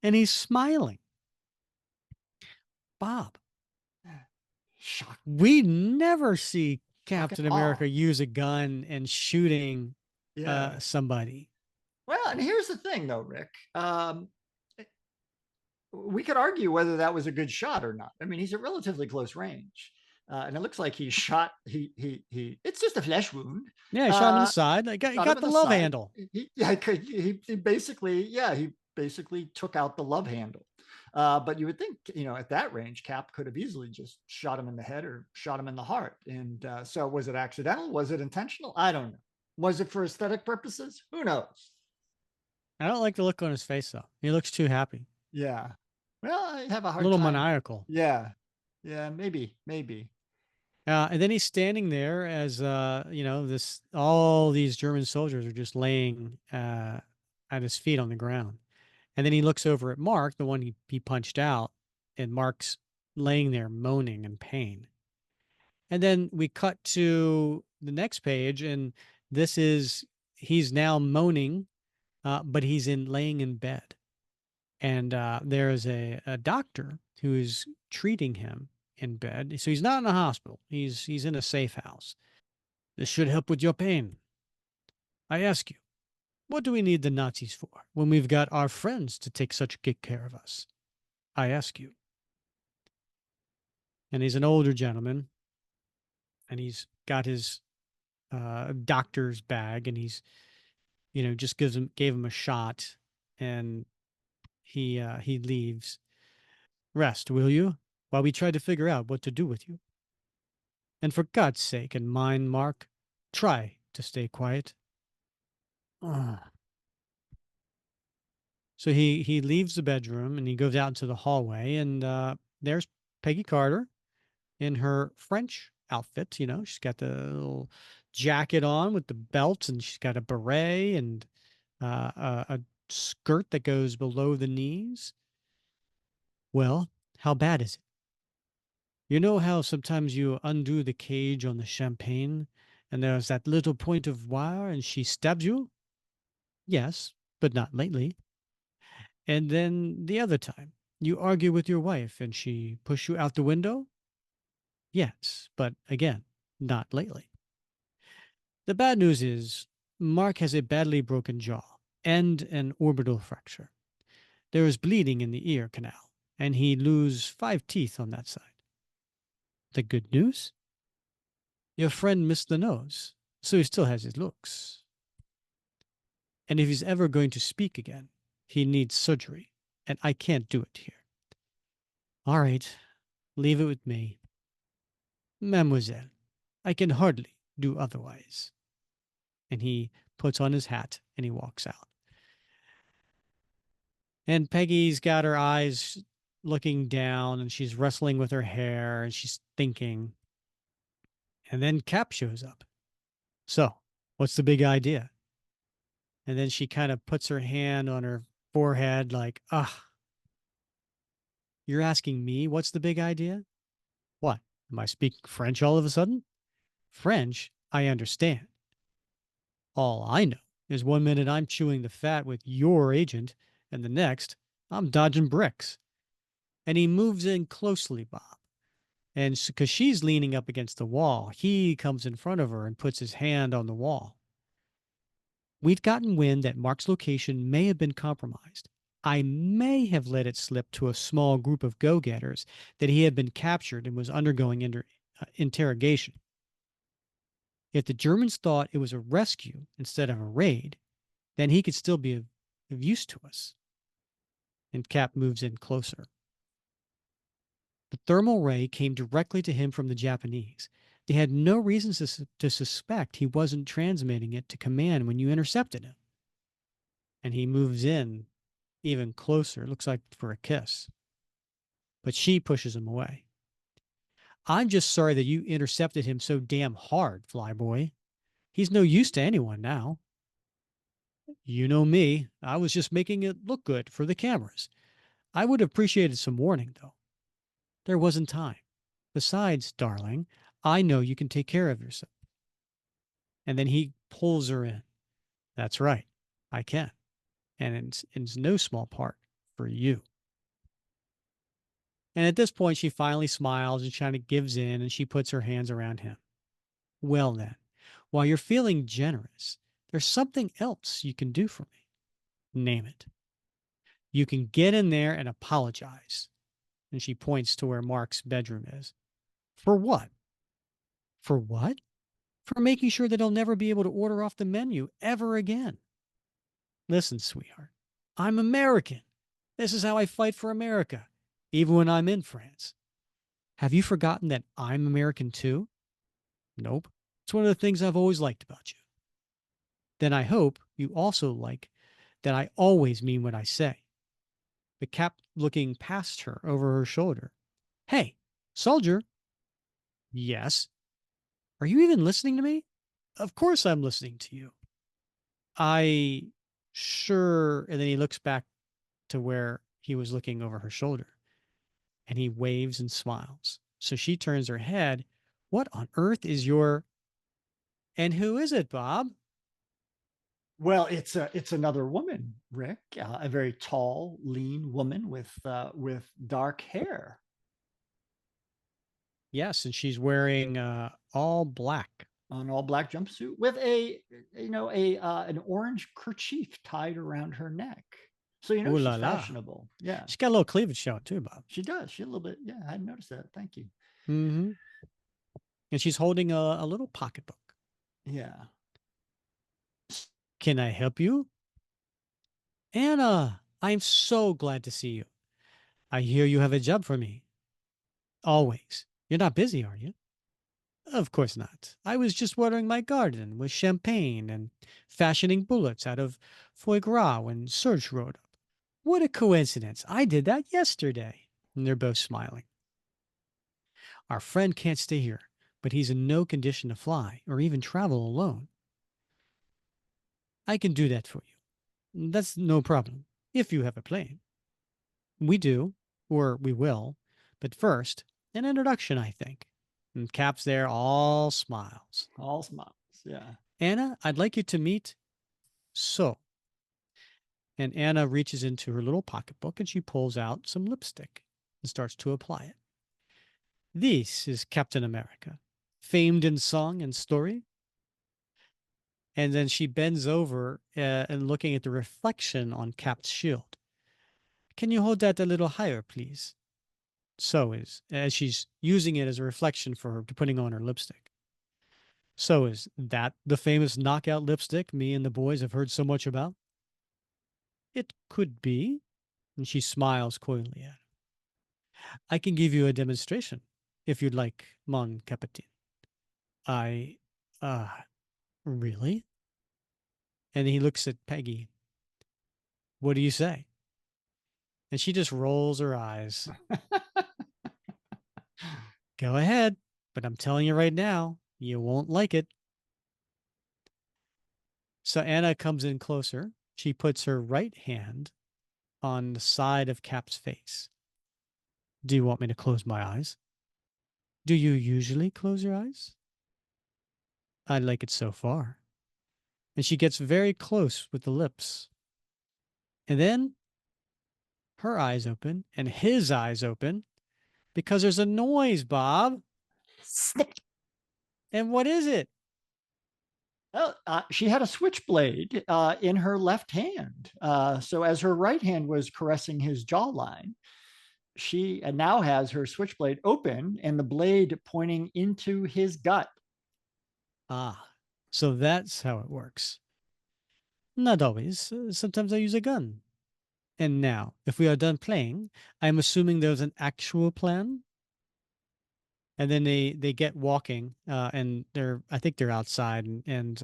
And he's smiling. Bob, Shock, we never see shock and Captain awe. America use a gun and shooting Yeah. somebody. Well, and here's the thing, though, Rick. We could argue whether that was a good shot or not. I mean, he's at relatively close range, and it looks like he shot. He. It's just a flesh wound. Yeah, he shot him in the Uh, side. He Shot him got in the the love side. handle. He basically, yeah, he basically took out the love handle. But you would think, at that range, Cap could have easily just shot him in the head or shot him in the heart. And so, was it accidental? Was it intentional? I don't know. Was it for aesthetic purposes? Who knows? I don't like the look on his face, though. He looks too happy, Yeah. Well, I have a a hard little time. maniacal. Yeah. Yeah, maybe. And then he's standing there as this all these German soldiers are just laying at his feet on the ground. And then he looks over at Mark, the one he punched out, and Mark's laying there moaning in pain. And then we cut to the next page, and this is he's now moaning, but he's in laying in bed. And there is a doctor who is treating him in bed. So he's not in a hospital. He's in a safe house. This should help with your pain. I ask you, what do we need the Nazis for when we've got our friends to take such good care of us? I ask you. And he's an older gentleman, and he's got his doctor's bag, and he's just gave him a shot, and he leaves. Rest, will you, while we try to figure out what to do with you. And for God's sake and mine, Mark, try to stay quiet. Ugh. So he leaves the bedroom and he goes out into the hallway, and there's Peggy Carter in her French outfit. She's got the little jacket on with the belt, and she's got a beret and a skirt that goes below the knees. Well, how bad is it? You know how sometimes you undo the cage on the champagne and there's that little point of wire and she stabs you? Yes, but not lately. And then the other time, you argue with your wife and she push you out the window? Yes, but again, not lately. The bad news is Mark has a badly broken jaw and an orbital fracture. There is bleeding in the ear canal, and he lose 5 teeth on that side. The good news? Your friend missed the nose, so he still has his looks. And if he's ever going to speak again, he needs surgery, and I can't do it here. All right, leave it with me. Mademoiselle, I can hardly do otherwise. And he puts on his hat and he walks out. And Peggy's got her eyes looking down and she's wrestling with her hair and she's thinking. And then Cap shows up. So, what's the big idea? And then she kind of puts her hand on her forehead, like, ah, you're asking me what's the big idea? What? Am I speaking French all of a sudden? French, I understand. All I know is one minute I'm chewing the fat with your agent, and the next, I'm dodging bricks. And he moves in closely, Bob. And because she's leaning up against the wall, he comes in front of her and puts his hand on the wall. We'd gotten wind that Mark's location may have been compromised. I may have let it slip to a small group of go getters that he had been captured and was undergoing interrogation. If the Germans thought it was a rescue instead of a raid, then he could still be of use to us. And Cap moves in closer. The thermal ray came directly to him from the Japanese. They had no reasons to suspect he wasn't transmitting it to command when you intercepted him. And he moves in even closer, looks like for a kiss. But she pushes him away. I'm just sorry that you intercepted him so damn hard, Flyboy. He's no use to anyone now. You know me. I was just making it look good for the cameras. I would have appreciated some warning, though. There wasn't time. Besides, darling, I know you can take care of yourself. And then he pulls her in. That's right. I can. And it's no small part for you. And at this point, she finally smiles and kind of gives in and she puts her hands around him. Well, then, while you're feeling generous, there's something else you can do for me. Name it. You can get in there and apologize. And she points to where Mark's bedroom is. For what? For what? For making sure that he'll never be able to order off the menu ever again. Listen, sweetheart, I'm American. This is how I fight for America, even when I'm in France. Have you forgotten that I'm American too? Nope. It's one of the things I've always liked about you. Then I hope you also like that I always mean what I say. The Cap looking past her over her shoulder. Hey, soldier. Yes. Are you even listening to me? Of course I'm listening to you. I sure. And then he looks back to where he was looking over her shoulder and he waves and smiles. So she turns her head. What on earth is your. And who is it, Bob? Well, it's another woman, Rick, a very tall, lean woman with dark hair. Yes, and she's wearing all black. An all black jumpsuit with a a an orange kerchief tied around her neck. So you know Ooh she's la la. fashionable. Yeah, She's got a little cleavage showing too, Bob. she does. She a little bit. Yeah, I hadn't noticed that. Thank you. Mm-hmm. And she's holding a little pocketbook. Yeah. Can I help you? Anna, I'm so glad to see you. I hear you have a job for me. Always. You're not busy, are you? Of course not. I was just watering my garden with champagne and fashioning bullets out of foie gras when Serge rode up. What a coincidence. I did that yesterday. And they're both smiling. Our friend can't stay here, but he's in no condition to fly or even travel alone. I can do that for you. That's no problem, if you have a plane. We do, or we will. But first, an introduction, I think. And Cap's there, all smiles. All smiles. Yeah. Anna, I'd like you to meet So. And Anna reaches into her little pocketbook and she pulls out some lipstick and starts to apply it. This is Captain America, famed in song and story. And then she bends over and looking at the reflection on Cap's shield. Can you hold that a little higher, please? So is, as she's using it as a reflection for her putting on her lipstick. So is that the famous knockout lipstick me and the boys have heard so much about? It could be. And she smiles coyly at him. I can give you a demonstration if you'd like, mon capitaine. I, uh, really? And he looks at Peggy. What do you say? And she just rolls her eyes. Go ahead, but I'm telling you right now, you won't like it. So Anna comes in closer. She puts her right hand on the side of Cap's face. Do you want me to close my eyes? Do you usually close your eyes? I like it so far. And she gets very close with the lips. And then her eyes open and his eyes open because there's a noise, Bob. Snip. And what is it? Oh, she had a switchblade in her left hand. So as her right hand was caressing his jawline, she now has her switchblade open and the blade pointing into his gut. Ah, so that's how it works. Not always. Sometimes I use a gun. And now, if we are done playing, I'm assuming there's an actual plan. And then they get walking, and I think they're outside, and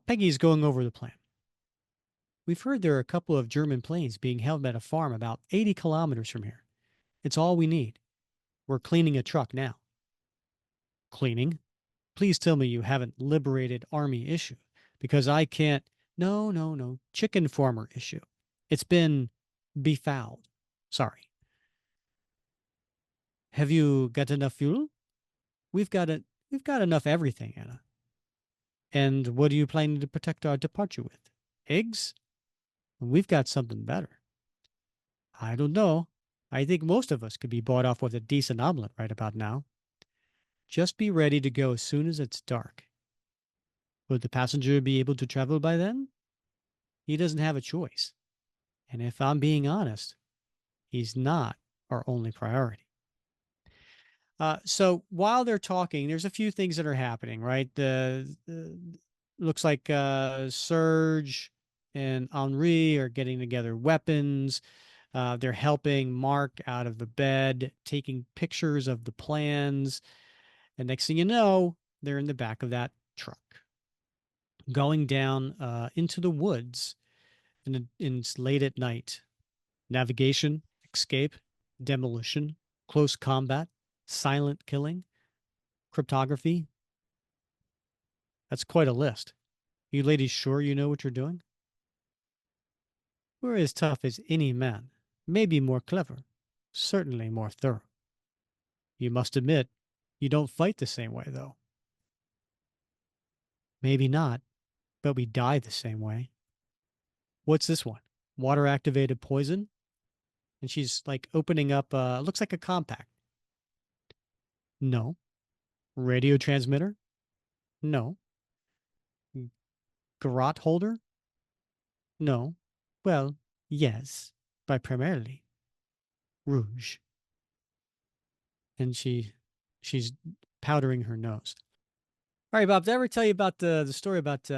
Peggy's going over the plan. We've heard there are a couple of German planes being held at a farm about 80 kilometers from here. It's all we need. We're cleaning a truck now. Cleaning? Please tell me you haven't liberated army issue, because I can't. No, no, no. Chicken farmer issue. It's been befouled. Sorry. Have you got enough fuel? We've got it. We've got enough everything, Anna. And what are you planning to protect our departure with? Eggs? We've got something better. I don't know. I think most of us could be bought off with a decent omelet right about now. Just be ready to go as soon as it's dark. Would the passenger be able to travel by then? He doesn't have a choice. And if I'm being honest, he's not our only priority. So while they're talking, there's a few things that are happening, right? The looks like Serge and Henri are getting together weapons. They're helping Mark out of the bed, taking pictures of the plans. And next thing you know, they're in the back of that truck, going down into the woods, and it's late at night. Navigation, escape, demolition, close combat, silent killing, cryptography. That's quite a list. You ladies sure you know what you're doing? We're as tough as any man, maybe more clever, certainly more thorough. You must admit, you don't fight the same way, though. Maybe not, but we die the same way. What's this one? Water activated poison? And she's like opening up, looks like a compact. No. Radio transmitter? No. Garrote holder? No. Well, yes, but primarily rouge. And she's powdering her nose. All right, Bob, did I ever tell you about the story about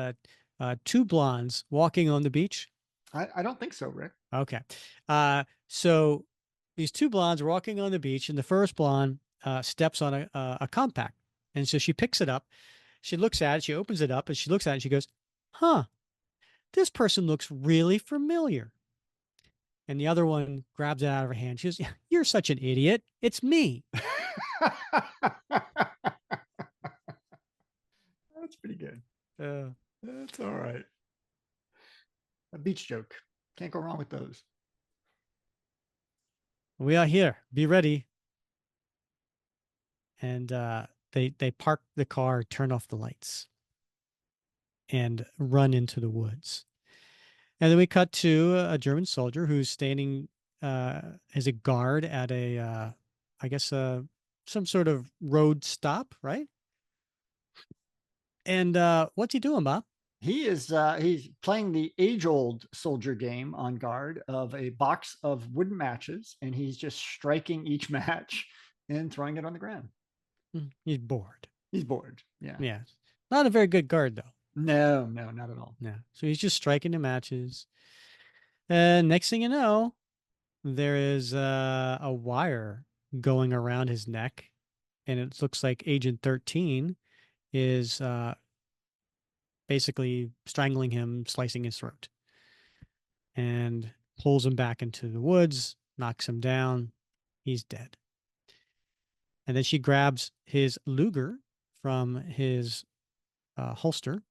two blondes walking on the beach? I don't think so, Rick. Okay. So these two blondes are walking on the beach, and the first blonde steps on a compact. And so she picks it up. She looks at it. She opens it up, and she looks at it, and she goes, huh, this person looks really familiar. And the other one grabs it out of her hand. She goes, you're such an idiot. It's me. That's pretty good. Uh, That's all right. A beach joke. Can't go wrong with those. we are here. Be ready. And they park the car, turn off the lights, and run into the woods. And then we cut to a German soldier who's standing as a guard at I guess, some sort of road stop, right? And what's he doing, Bob? He's playing the age-old soldier game on guard of a box of wooden matches, and he's just striking each match and throwing it on the ground. He's bored. He's bored. Yeah. Yeah. Not a very good guard, though. No, no, not at all. No. So he's just striking the matches. And next thing you know, there is a wire going around his neck, and it looks like Agent 13 is basically strangling him, slicing his throat. And pulls him back into the woods, knocks him down. He's dead. And then she grabs his Luger from his holster.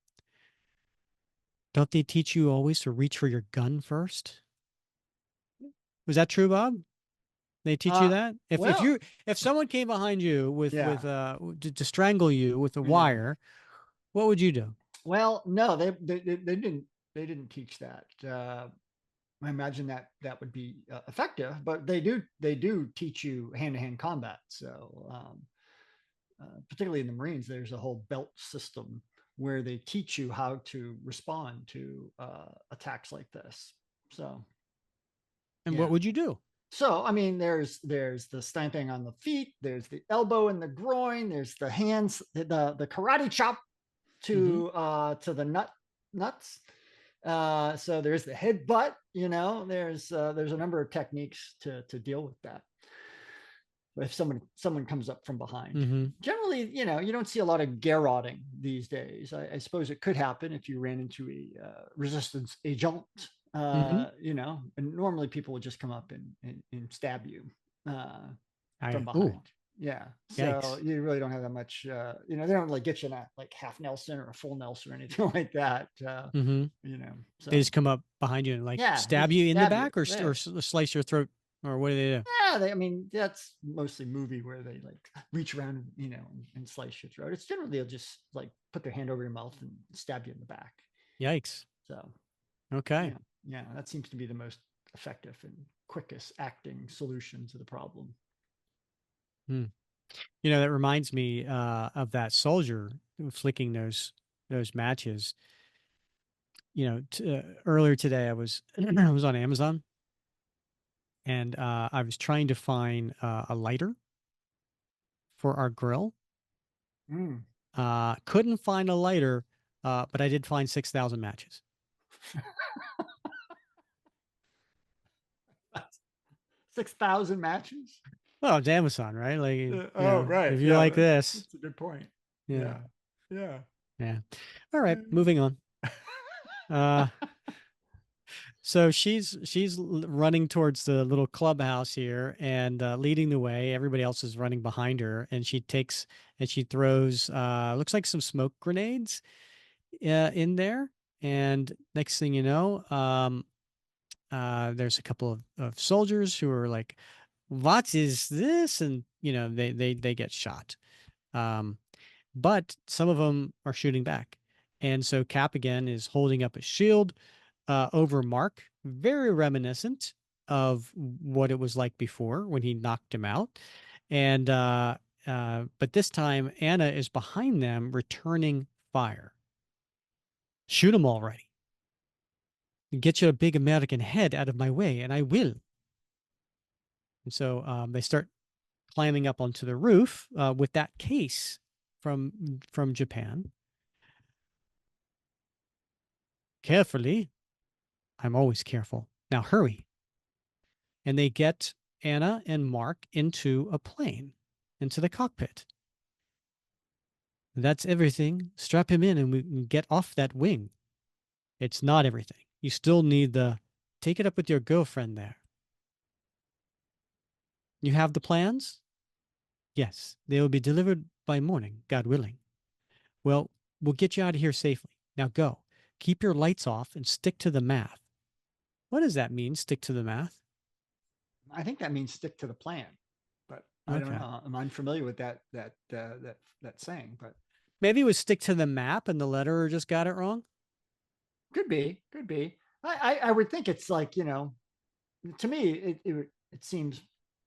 Don't they teach you always to reach for your gun first? Was that true, Bob? They teach you Uh, that well, if someone came behind you with yeah, to strangle you with a yeah. wire, what would you do? Well, no, they didn't teach that. I imagine that would be effective, but they do teach you hand to hand combat. So particularly in the Marines, there's a whole belt system where they teach you how to respond to attacks like this. So And what yeah. would you do? So I mean, there's the stamping on the feet, there's the elbow and the groin, there's the hands, the karate chop Mm-hmm. to the nuts. So there's the headbutt. There's a number of techniques to deal with that. If someone comes up from behind, Mm-hmm. generally, you don't see a lot of garroting these days. I suppose it could happen if you ran into a resistance agent. Mm-hmm. And normally people would just come up and stab you uh, from Ooh, behind. Yeah. So yikes. you really don't have that much, they don't like get you in a like half Nelson or a full Nelson or anything like that. Mm-hmm. They So just come up behind you and like yeah, stab just you in the stab you back or there. slice your throat, or what do they do? Yeah, I mean, that's mostly movie where they like reach around, and slice your throat. It's generally they'll just like put their hand over your mouth and stab you in the back. Yikes. So Okay. yeah, yeah, that seems to be the most effective and quickest acting solution to the problem. Hmm. That reminds me of that soldier flicking those matches. Earlier today I was I was on Amazon and I was trying to find a lighter for our grill. Mm. Couldn't find a lighter, but I did find 6,000 matches. 6,000 matches. Well, it's Amazon, right? Like, Oh, right. if you Yeah, like this, that's a good point. yeah, Yeah, yeah. yeah. All right, moving on. Uh, so she's running towards the little clubhouse here and leading the way. Everybody else is running behind her, and she throws looks like some smoke grenades in there. And next thing you know, there's a couple of soldiers who are like, "What is this?" And they get shot. Um, but some of them are shooting back, and so Cap again is holding up a shield over Mark, very reminiscent of what it was like before when he knocked him out. And but this time Anna is behind them, returning fire. Shoot him already. Get your big American head out of my way, and I will. And so they start climbing up onto the roof with that case from Japan. Carefully. I'm always careful. Now hurry. And they get Anna and Mark into a plane, into the cockpit. That's everything. Strap him in and we can get off that wing. It's not everything. You still need take it up with your girlfriend there. You have the plans? Yes, they will be delivered by morning, God willing. Well, we'll get you out of here safely. Now go. Keep your lights off and stick to the math. What does that mean, stick to the math? I think that means stick to the plan, but I don't Okay. know. I'm unfamiliar with that saying, but Maybe it was stick to the map and the letterer just got it wrong. could be, could be. I would think it's like to me it seems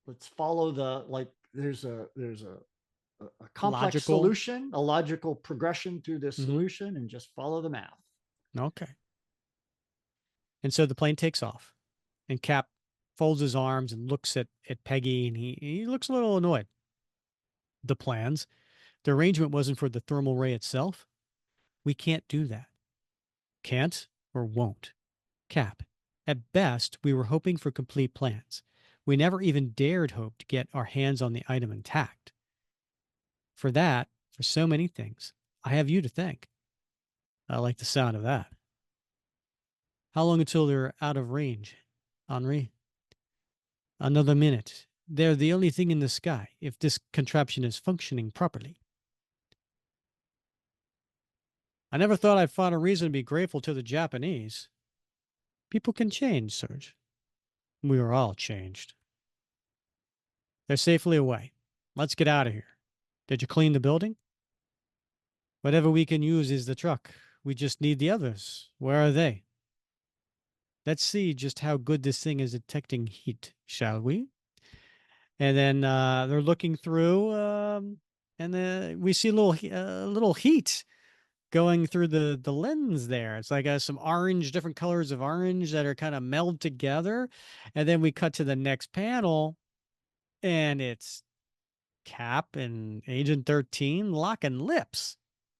let's follow the like there's a complex Logical. solution, a logical progression through this Mm-hmm. solution, and just follow the math. Okay. And so the plane takes off, and Cap folds his arms and looks at Peggy, and he looks a little annoyed. The plans, the arrangement wasn't for the thermal ray itself. We can't do that. Can't or won't. Cap, at best, we were hoping for complete plans. We never even dared hope to get our hands on the item intact. For that, for so many things, I have you to thank. I like the sound of that. How long until they're out of range? Henri, another minute. They're the only thing in the sky if this contraption is functioning properly. I never thought I'd find a reason to be grateful to the Japanese. People can change, Serge. We are all changed. They're safely away. Let's get out of here. Did you clean the building? Whatever we can use is the truck. We just need the others. Where are they? Let's see just how good this thing is detecting heat, shall we? And then they're looking through, and we see a little heat going through the lens there. It's like some orange, different colors of orange that are kind of meld together. And then we cut to the next panel, and it's Cap and Agent 13 locking lips.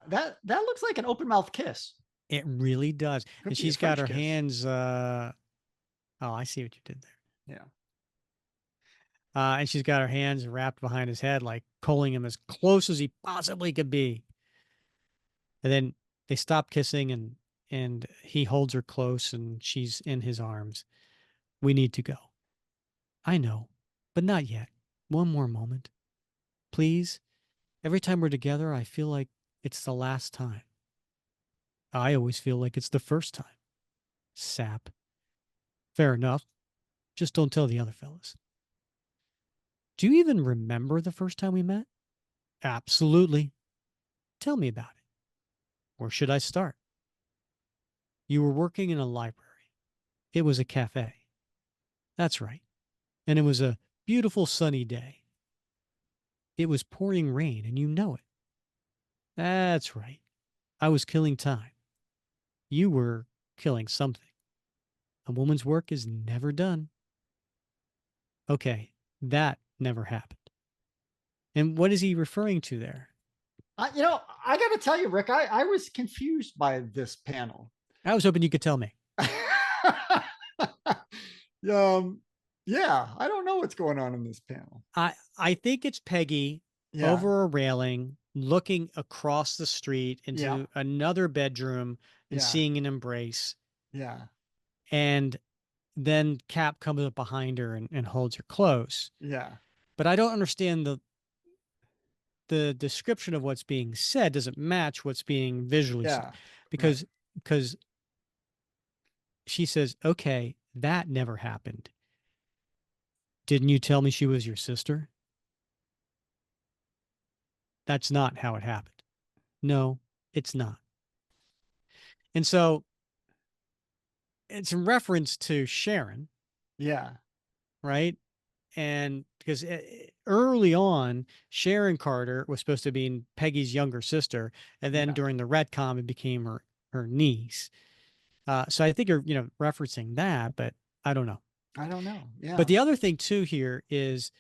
That looks like an open mouth kiss. It really does. Could And be a she's got French her kiss. hands. Oh, I see what you did there. Yeah. And she's got her hands wrapped behind his head, like pulling him as close as he possibly could be. And then they stop kissing, and he holds her close, and she's in his arms. We need to go. I know, but not yet. One more moment. Please. Every time we're together, I feel like it's the last time. I always feel like it's the first time. Sap. Fair enough. Just don't tell the other fellas. Do you even remember the first time we met? Absolutely. Tell me about it. Where should I start? You were working in a library. It was a cafe. That's right. And it was a beautiful sunny day. It was pouring rain, and you know it. That's right. I was killing time. You were killing something. A woman's work is never done. Okay, that never happened. And what is he referring to there? I got to tell you, Rick, I was confused by this panel. I was hoping you could tell me. Yeah, I don't know what's going on in this panel. I think it's Peggy Yeah, over a railing, looking across the street yeah, into another bedroom and yeah, seeing an embrace. yeah, And then Cap comes up behind her and holds her close. yeah, But I don't understand the description of what's being said doesn't match what's being visually said. yeah. Right. Because she says, okay, that never happened. Didn't you tell me she was your sister? That's not how it happened. No, it's not. And so it's in reference to Sharon, Yeah, right? And because early on, Sharon Carter was supposed to be Peggy's younger sister, and then yeah. during the retcon, it became her niece. So I think you're referencing that, but I don't know. I don't know. But Yeah, the other thing too here is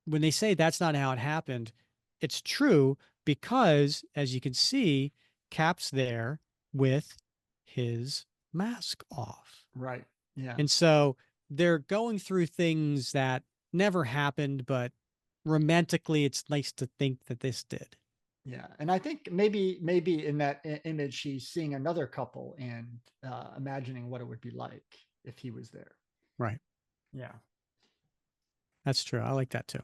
when they say that's not how it happened, it's true because as you can see, Cap's there with his mask off. right. Yeah, And so they're going through things that never happened, but romantically, it's nice to think that this did. yeah. And I think maybe in that image, she's seeing another couple and imagining what it would be like if he was there. Right. Yeah, That's true. I like that too.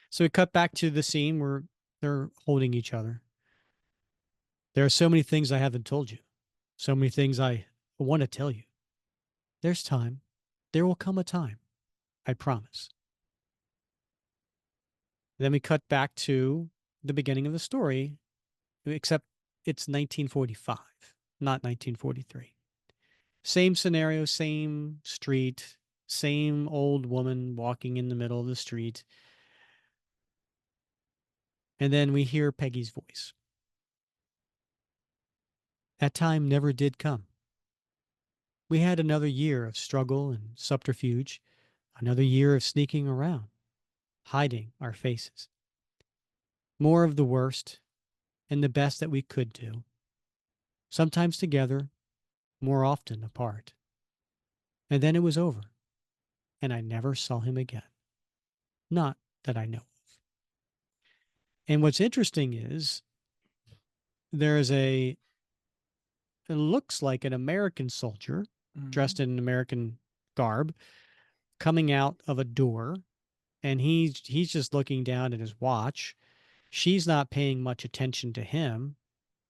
So we cut back to the scene where they're holding each other. There are so many things I haven't told you, so many things I want to tell you. There's time. There will come a time. I promise. Then we cut back to the beginning of the story, except it's 1945, not 1943. Same scenario, same street, same old woman walking in the middle of the street. And then we hear Peggy's voice. That time never did come. We had another year of struggle and subterfuge, another year of sneaking around, hiding our faces. More of the worst and the best that we could do, sometimes together, more often apart. And then it was over, and I never saw him again. Not that I know of. And what's interesting is there is it looks like an American soldier hmm, dressed in an American garb coming out of a door, and he's just looking down at his watch. She's not paying much attention to him,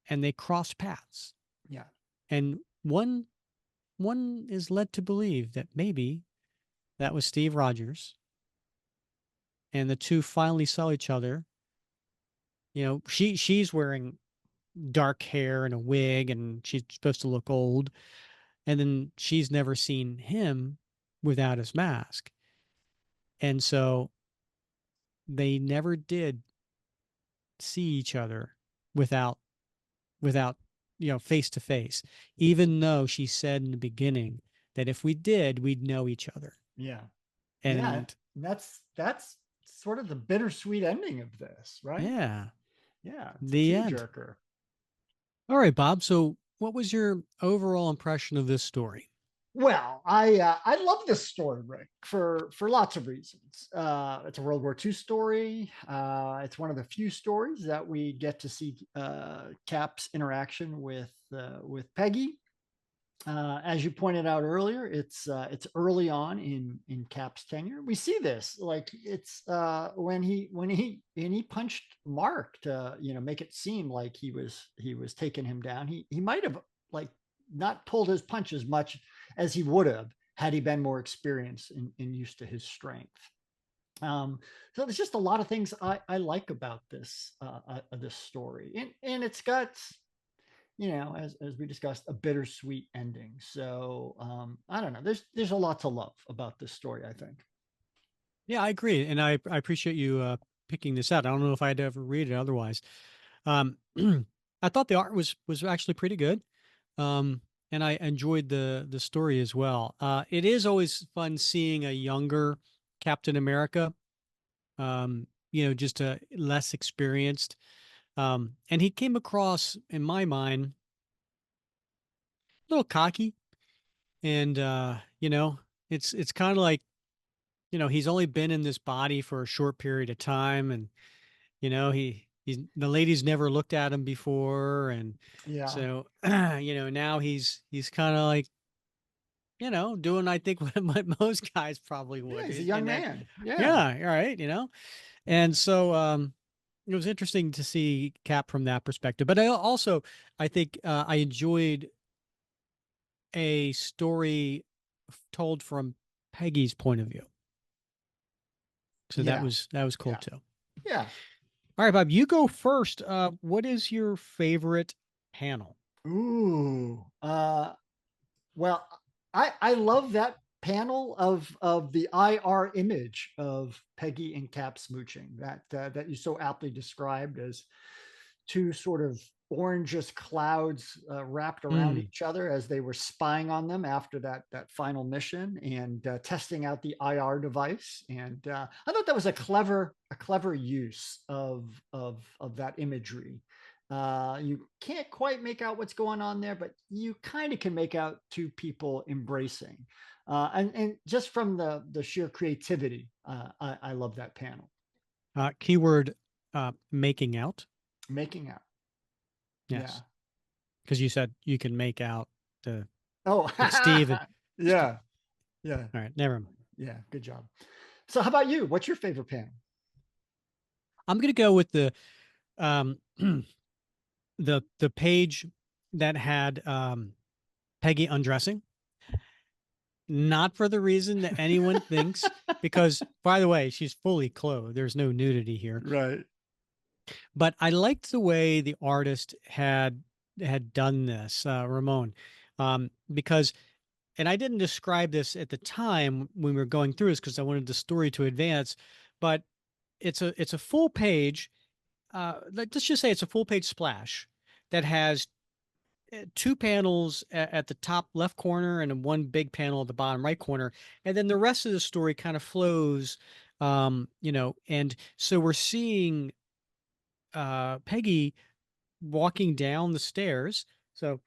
and they cross paths. Yeah. And one is led to believe that maybe that was Steve Rogers, and the two finally saw each other. She's wearing dark hair and a wig, and she's supposed to look old, and then she's never seen him without his mask. And so they never did see each other without without face to face, even though she said in the beginning that if we did, we'd know each other. Yeah. Yeah. And That's sort of the bittersweet ending of this, right? yeah, Yeah. It's a the end. tearjerker. All right, Bob, so what was your overall impression of this story? Well, I love this story, Rick, for lots of reasons. It's a World War II story. It's one of the few stories that we get to see Cap's interaction with Peggy. As you pointed out earlier, it's early on in Cap's tenure. We see this like it's when he punched Mark to make it seem like he was taking him down. He might have like not pulled his punch as much as he would have had he been more experienced and used to his strength. So there's just a lot of things I like about this story, and it's got as we discussed, a bittersweet ending. So I don't know. There's a lot to love about this story, I think. Yeah, I agree, and I appreciate you picking this out. I don't know if I'd ever read it otherwise. Um, I thought the art was actually pretty good, um, and I enjoyed the story as well. It is always fun seeing a younger Captain America, just a less experienced, and he came across, in my mind, a little cocky, and it's kind of like he's only been in this body for a short period of time, and he's the ladies never looked at him before, and Yeah. so now he's kind of like doing, I think, what most guys probably Yeah, would he's a in young that. man. Yeah. Yeah, all right, and so it was interesting to see Cap from that perspective, but I think I enjoyed a story told from Peggy's point of view. So that Yeah. was cool Yeah. too. Yeah. All right, Bob, you go first. What is your favorite panel? Ooh. Well, I love that panel of the IR image of Peggy and Cap smooching that you so aptly described as two sort of orangish clouds wrapped around Hmm. each other as they were spying on them after that final mission and testing out the IR device. And I thought that was a clever use of that imagery. You can't quite make out what's going on there, but you kind of can make out two people embracing. And just from the sheer creativity, I love that panel. Keyword making out. Making out. Yes, Yeah. because you said you can make out the Oh, that Steve. yeah. Yeah. All right, never mind. Yeah. Good job. So, how about you? What's your favorite panel? I'm gonna go with the um the page that had Peggy undressing. Not for the reason that anyone thinks, because by the way, she's fully clothed. There's no nudity here. Right. But I liked the way the artist had done this, Ramon, because, and I didn't describe this at the time when we were going through this because I wanted the story to advance, but it's a full page. Let's just say it's a full page splash that has two panels at the top left corner and one big panel at the bottom right corner, and then the rest of the story kind of flows, and so we're seeing Peggy walking down the stairs. So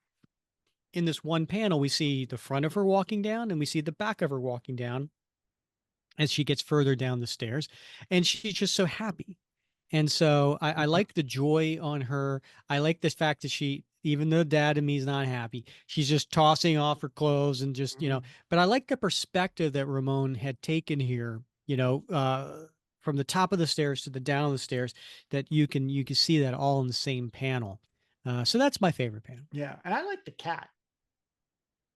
in this one panel, we see the front of her walking down and we see the back of her walking down as she gets further down the stairs. And she's just so happy. And so I like the joy on her. I like the fact that even though dad and me's not happy, she's just tossing off her clothes and just, but I like the perspective that Ramon had taken here, from the top of the stairs to the down of the stairs, that you can see that all in the same panel. So that's my favorite panel. Yeah, and I like the cat.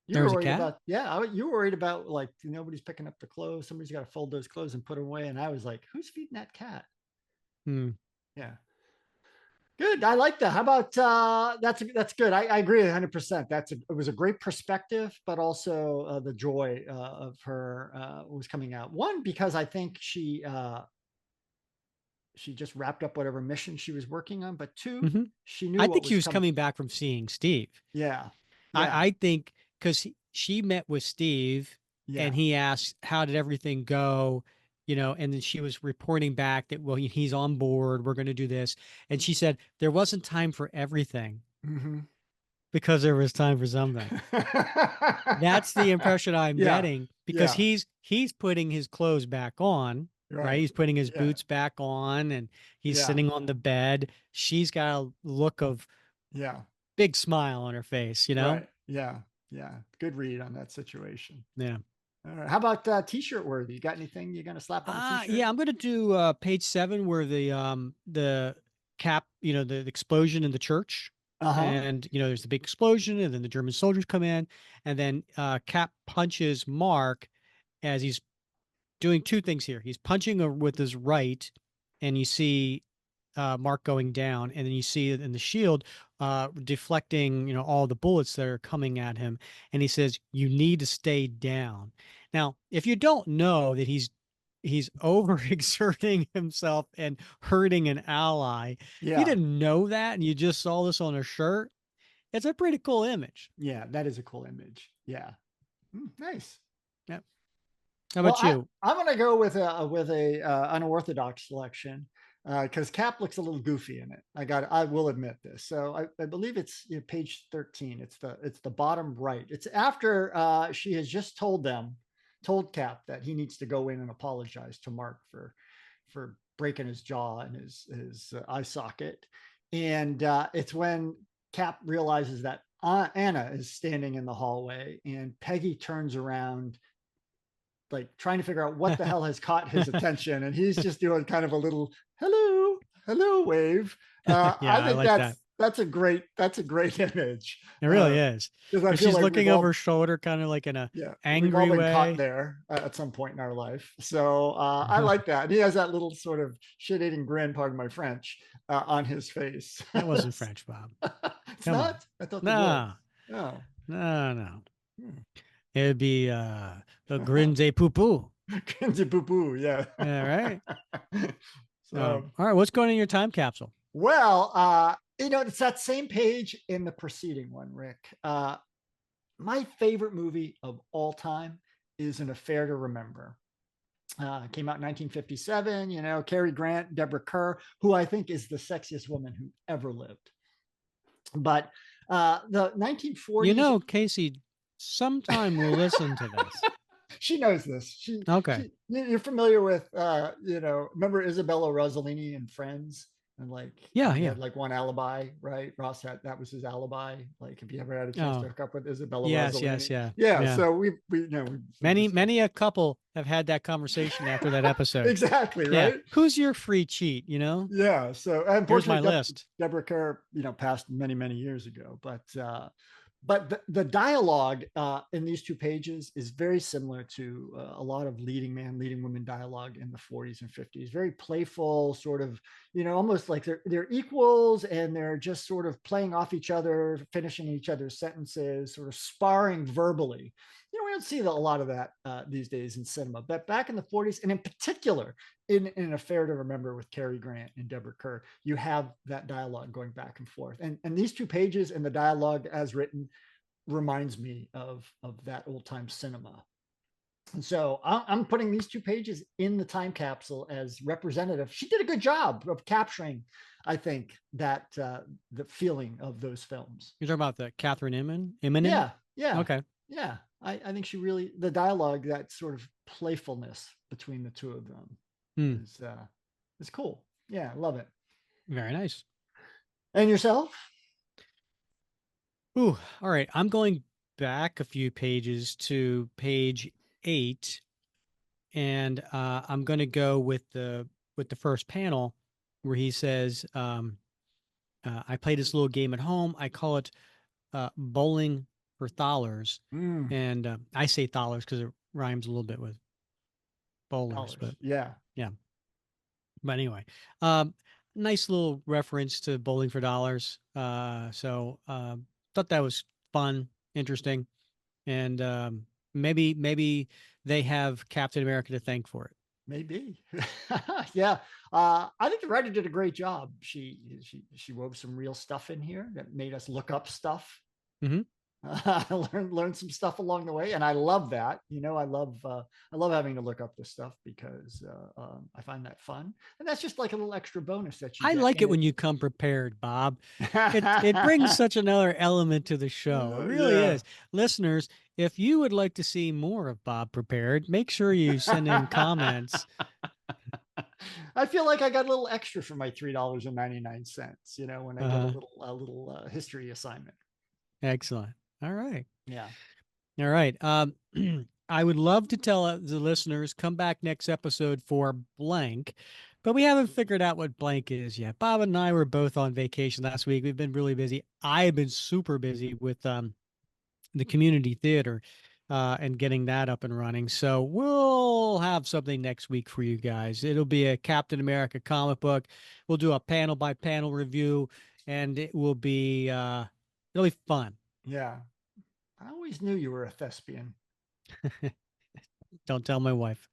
You There were was a worried cat. about, yeah, you were worried about like nobody's picking up the clothes. Somebody's got to fold those clothes and put them away. And I was like, who's feeding that cat? Hmm. Yeah. Good. I like that. How about that's good. I agree 100%. It was a great perspective, but also the joy of her was coming out. One, because I think she just wrapped up whatever mission she was working on, but two, Hmm. she knew I what think she was was coming. coming back from seeing Steve. Yeah. Yeah. I think because she met with Steve and Yeah. he asked, how did everything go? And then she was reporting back that, well, he's on board. We're going to do this. And she said, there wasn't time for everything Mm-hmm. because there was time for something. That's the impression I'm Yeah. getting because Yeah. he's putting his clothes back on, right? Right. He's putting his Yeah. boots back on and he's Yeah. sitting on the bed. She's got a look of Yeah. big smile on her face. Right. Yeah. Yeah. Good read on that situation. Yeah. All right. How about t-shirt worthy? You got anything you're gonna slap on a t-shirt? Yeah, I'm gonna do page 7 where the cap, the explosion in the church. Uh-huh. And there's the big explosion, and then the German soldiers come in, and then Cap punches Mark as he's doing two things here. He's punching with his right, and you see Mark going down, and then you see it in the shield deflecting, all the bullets that are coming at him. And he says, "You need to stay down." Now, if you don't know that he's overexerting himself and hurting an ally, if you Yeah. didn't know that and you just saw this on a shirt, it's a pretty cool image. Yeah, that is a cool image. Yeah. Nice. Yep. How Well, about you? I'm gonna go with a unorthodox selection because Cap looks a little goofy in it. I will admit this. So I believe it's page 13. It's the bottom right. It's after she has just told Cap that he needs to go in and apologize to Mark for breaking his jaw and his eye socket, and it's when Cap realizes that Anna is standing in the hallway, and Peggy turns around like trying to figure out what the hell has caught his attention, and he's just doing kind of a little hello wave. I Yeah, I think like that. that's a great image It really is. because I Because feel she's like looking over her shoulder, kind of like in a yeah, we've all angry been caught way. there at some point in our life. So I like that. And he has that little sort of shit-eating grin, pardon my French, on his face. That wasn't French, Bob. It's Come on. not. I thought it was. No, Oh. no, no. Hmm. It'd be the grin de poo poo. Kenji Boo Boo, yeah. Yeah, right. So All right. What's going in your time capsule? well, it's that same page in the preceding one, Rick. My favorite movie of all time is An Affair to Remember. Came out in 1957. Cary Grant, Deborah Kerr, who I think is the sexiest woman who ever lived. But the 1940s. Casey, sometime we'll listen to this. She knows this. Okay. You're familiar with, remember Isabella Rossellini and Friends? And like Yeah, he yeah. had like one alibi, right? Ross had that was his alibi. Like, if you ever had a chance to Oh, hook up with Isabella yes, yes, Rossellini, yeah, yeah. yeah. So we Many, discussed many a couple have had that conversation after that episode. exactly Yeah. right. Who's your free cheat? Yeah. So Here's my unfortunately, list. Deborah Kerr, passed many years ago, but the dialogue in these two pages is very similar to a lot of leading man, leading woman dialogue in the 40s and 50s. Very playful, sort of, almost like they're equals, and they're just sort of playing off each other, finishing each other's sentences, sort of sparring verbally. We don't see a lot of that these days in cinema. But back in the 40s, and in particular in An Affair to Remember with Cary Grant and Deborah Kerr, you have that dialogue going back and forth. And these two pages and the dialogue as written reminds me of that old time cinema. And so I'm putting these two pages in the time capsule as representative. She did a good job of capturing, I think, that the feeling of those films. You're talking about the Kathryn Immonen? Yeah, yeah, Okay. yeah. I think she really, the dialogue, that sort of playfulness between the two of them Hmm. is cool. Yeah, love it. Very nice. And yourself? Ooh, all right. I'm going back a few pages to page 8, and I'm going to go with the first panel where he says, "I play this little game at home. I call it bowling for thalers," Mm, and I say thalers because it rhymes a little bit with bowlers, dollars. but Yeah. yeah. But anyway, um, nice little reference to bowling for dollars. Thought that was fun, interesting, and maybe they have Captain America to thank for it. Maybe. Yeah. I think the writer did a great job. She wove some real stuff in here that made us look up stuff. Hmm. Learn some stuff along the way, and I love that. I love having to look up this stuff because I find that fun, and that's just like a little extra bonus that you I get like it in when you come prepared, Bob. It brings such another element to the show. It really Yeah. is. Listeners, if you would like to see more of Bob prepared, make sure you send in comments. I feel like I got a little extra for my $3.99. When I get Uh, a little history assignment. Excellent. All right. Yeah. All right. I would love to tell the listeners come back next episode for blank, but we haven't figured out what blank is yet. Bob and I were both on vacation last week. We've been really busy. I've been super busy with the community theater and getting that up and running. So we'll have something next week for you guys. It'll be a Captain America comic book. We'll do a panel by panel review, and it'll be fun. Yeah. I always knew you were a thespian. Don't tell my wife.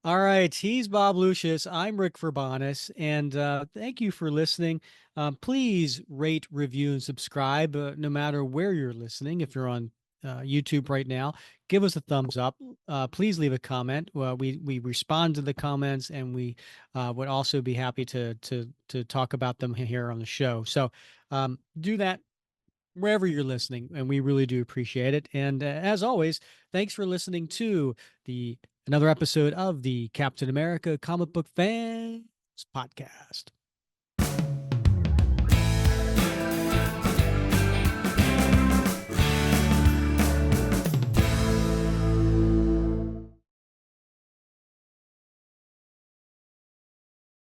All right, he's Bob Lucius. I'm Rick Verbanis, and thank you for listening. Please rate, review, and subscribe no matter where you're listening. If you're on YouTube right now, give us a thumbs up. Please leave a comment. We respond to the comments, and we would also be happy to talk about them here on the show. So do that wherever you're listening, and we really do appreciate it. And as always, thanks for listening to the another episode of the Captain America Comic Book Fans Podcast.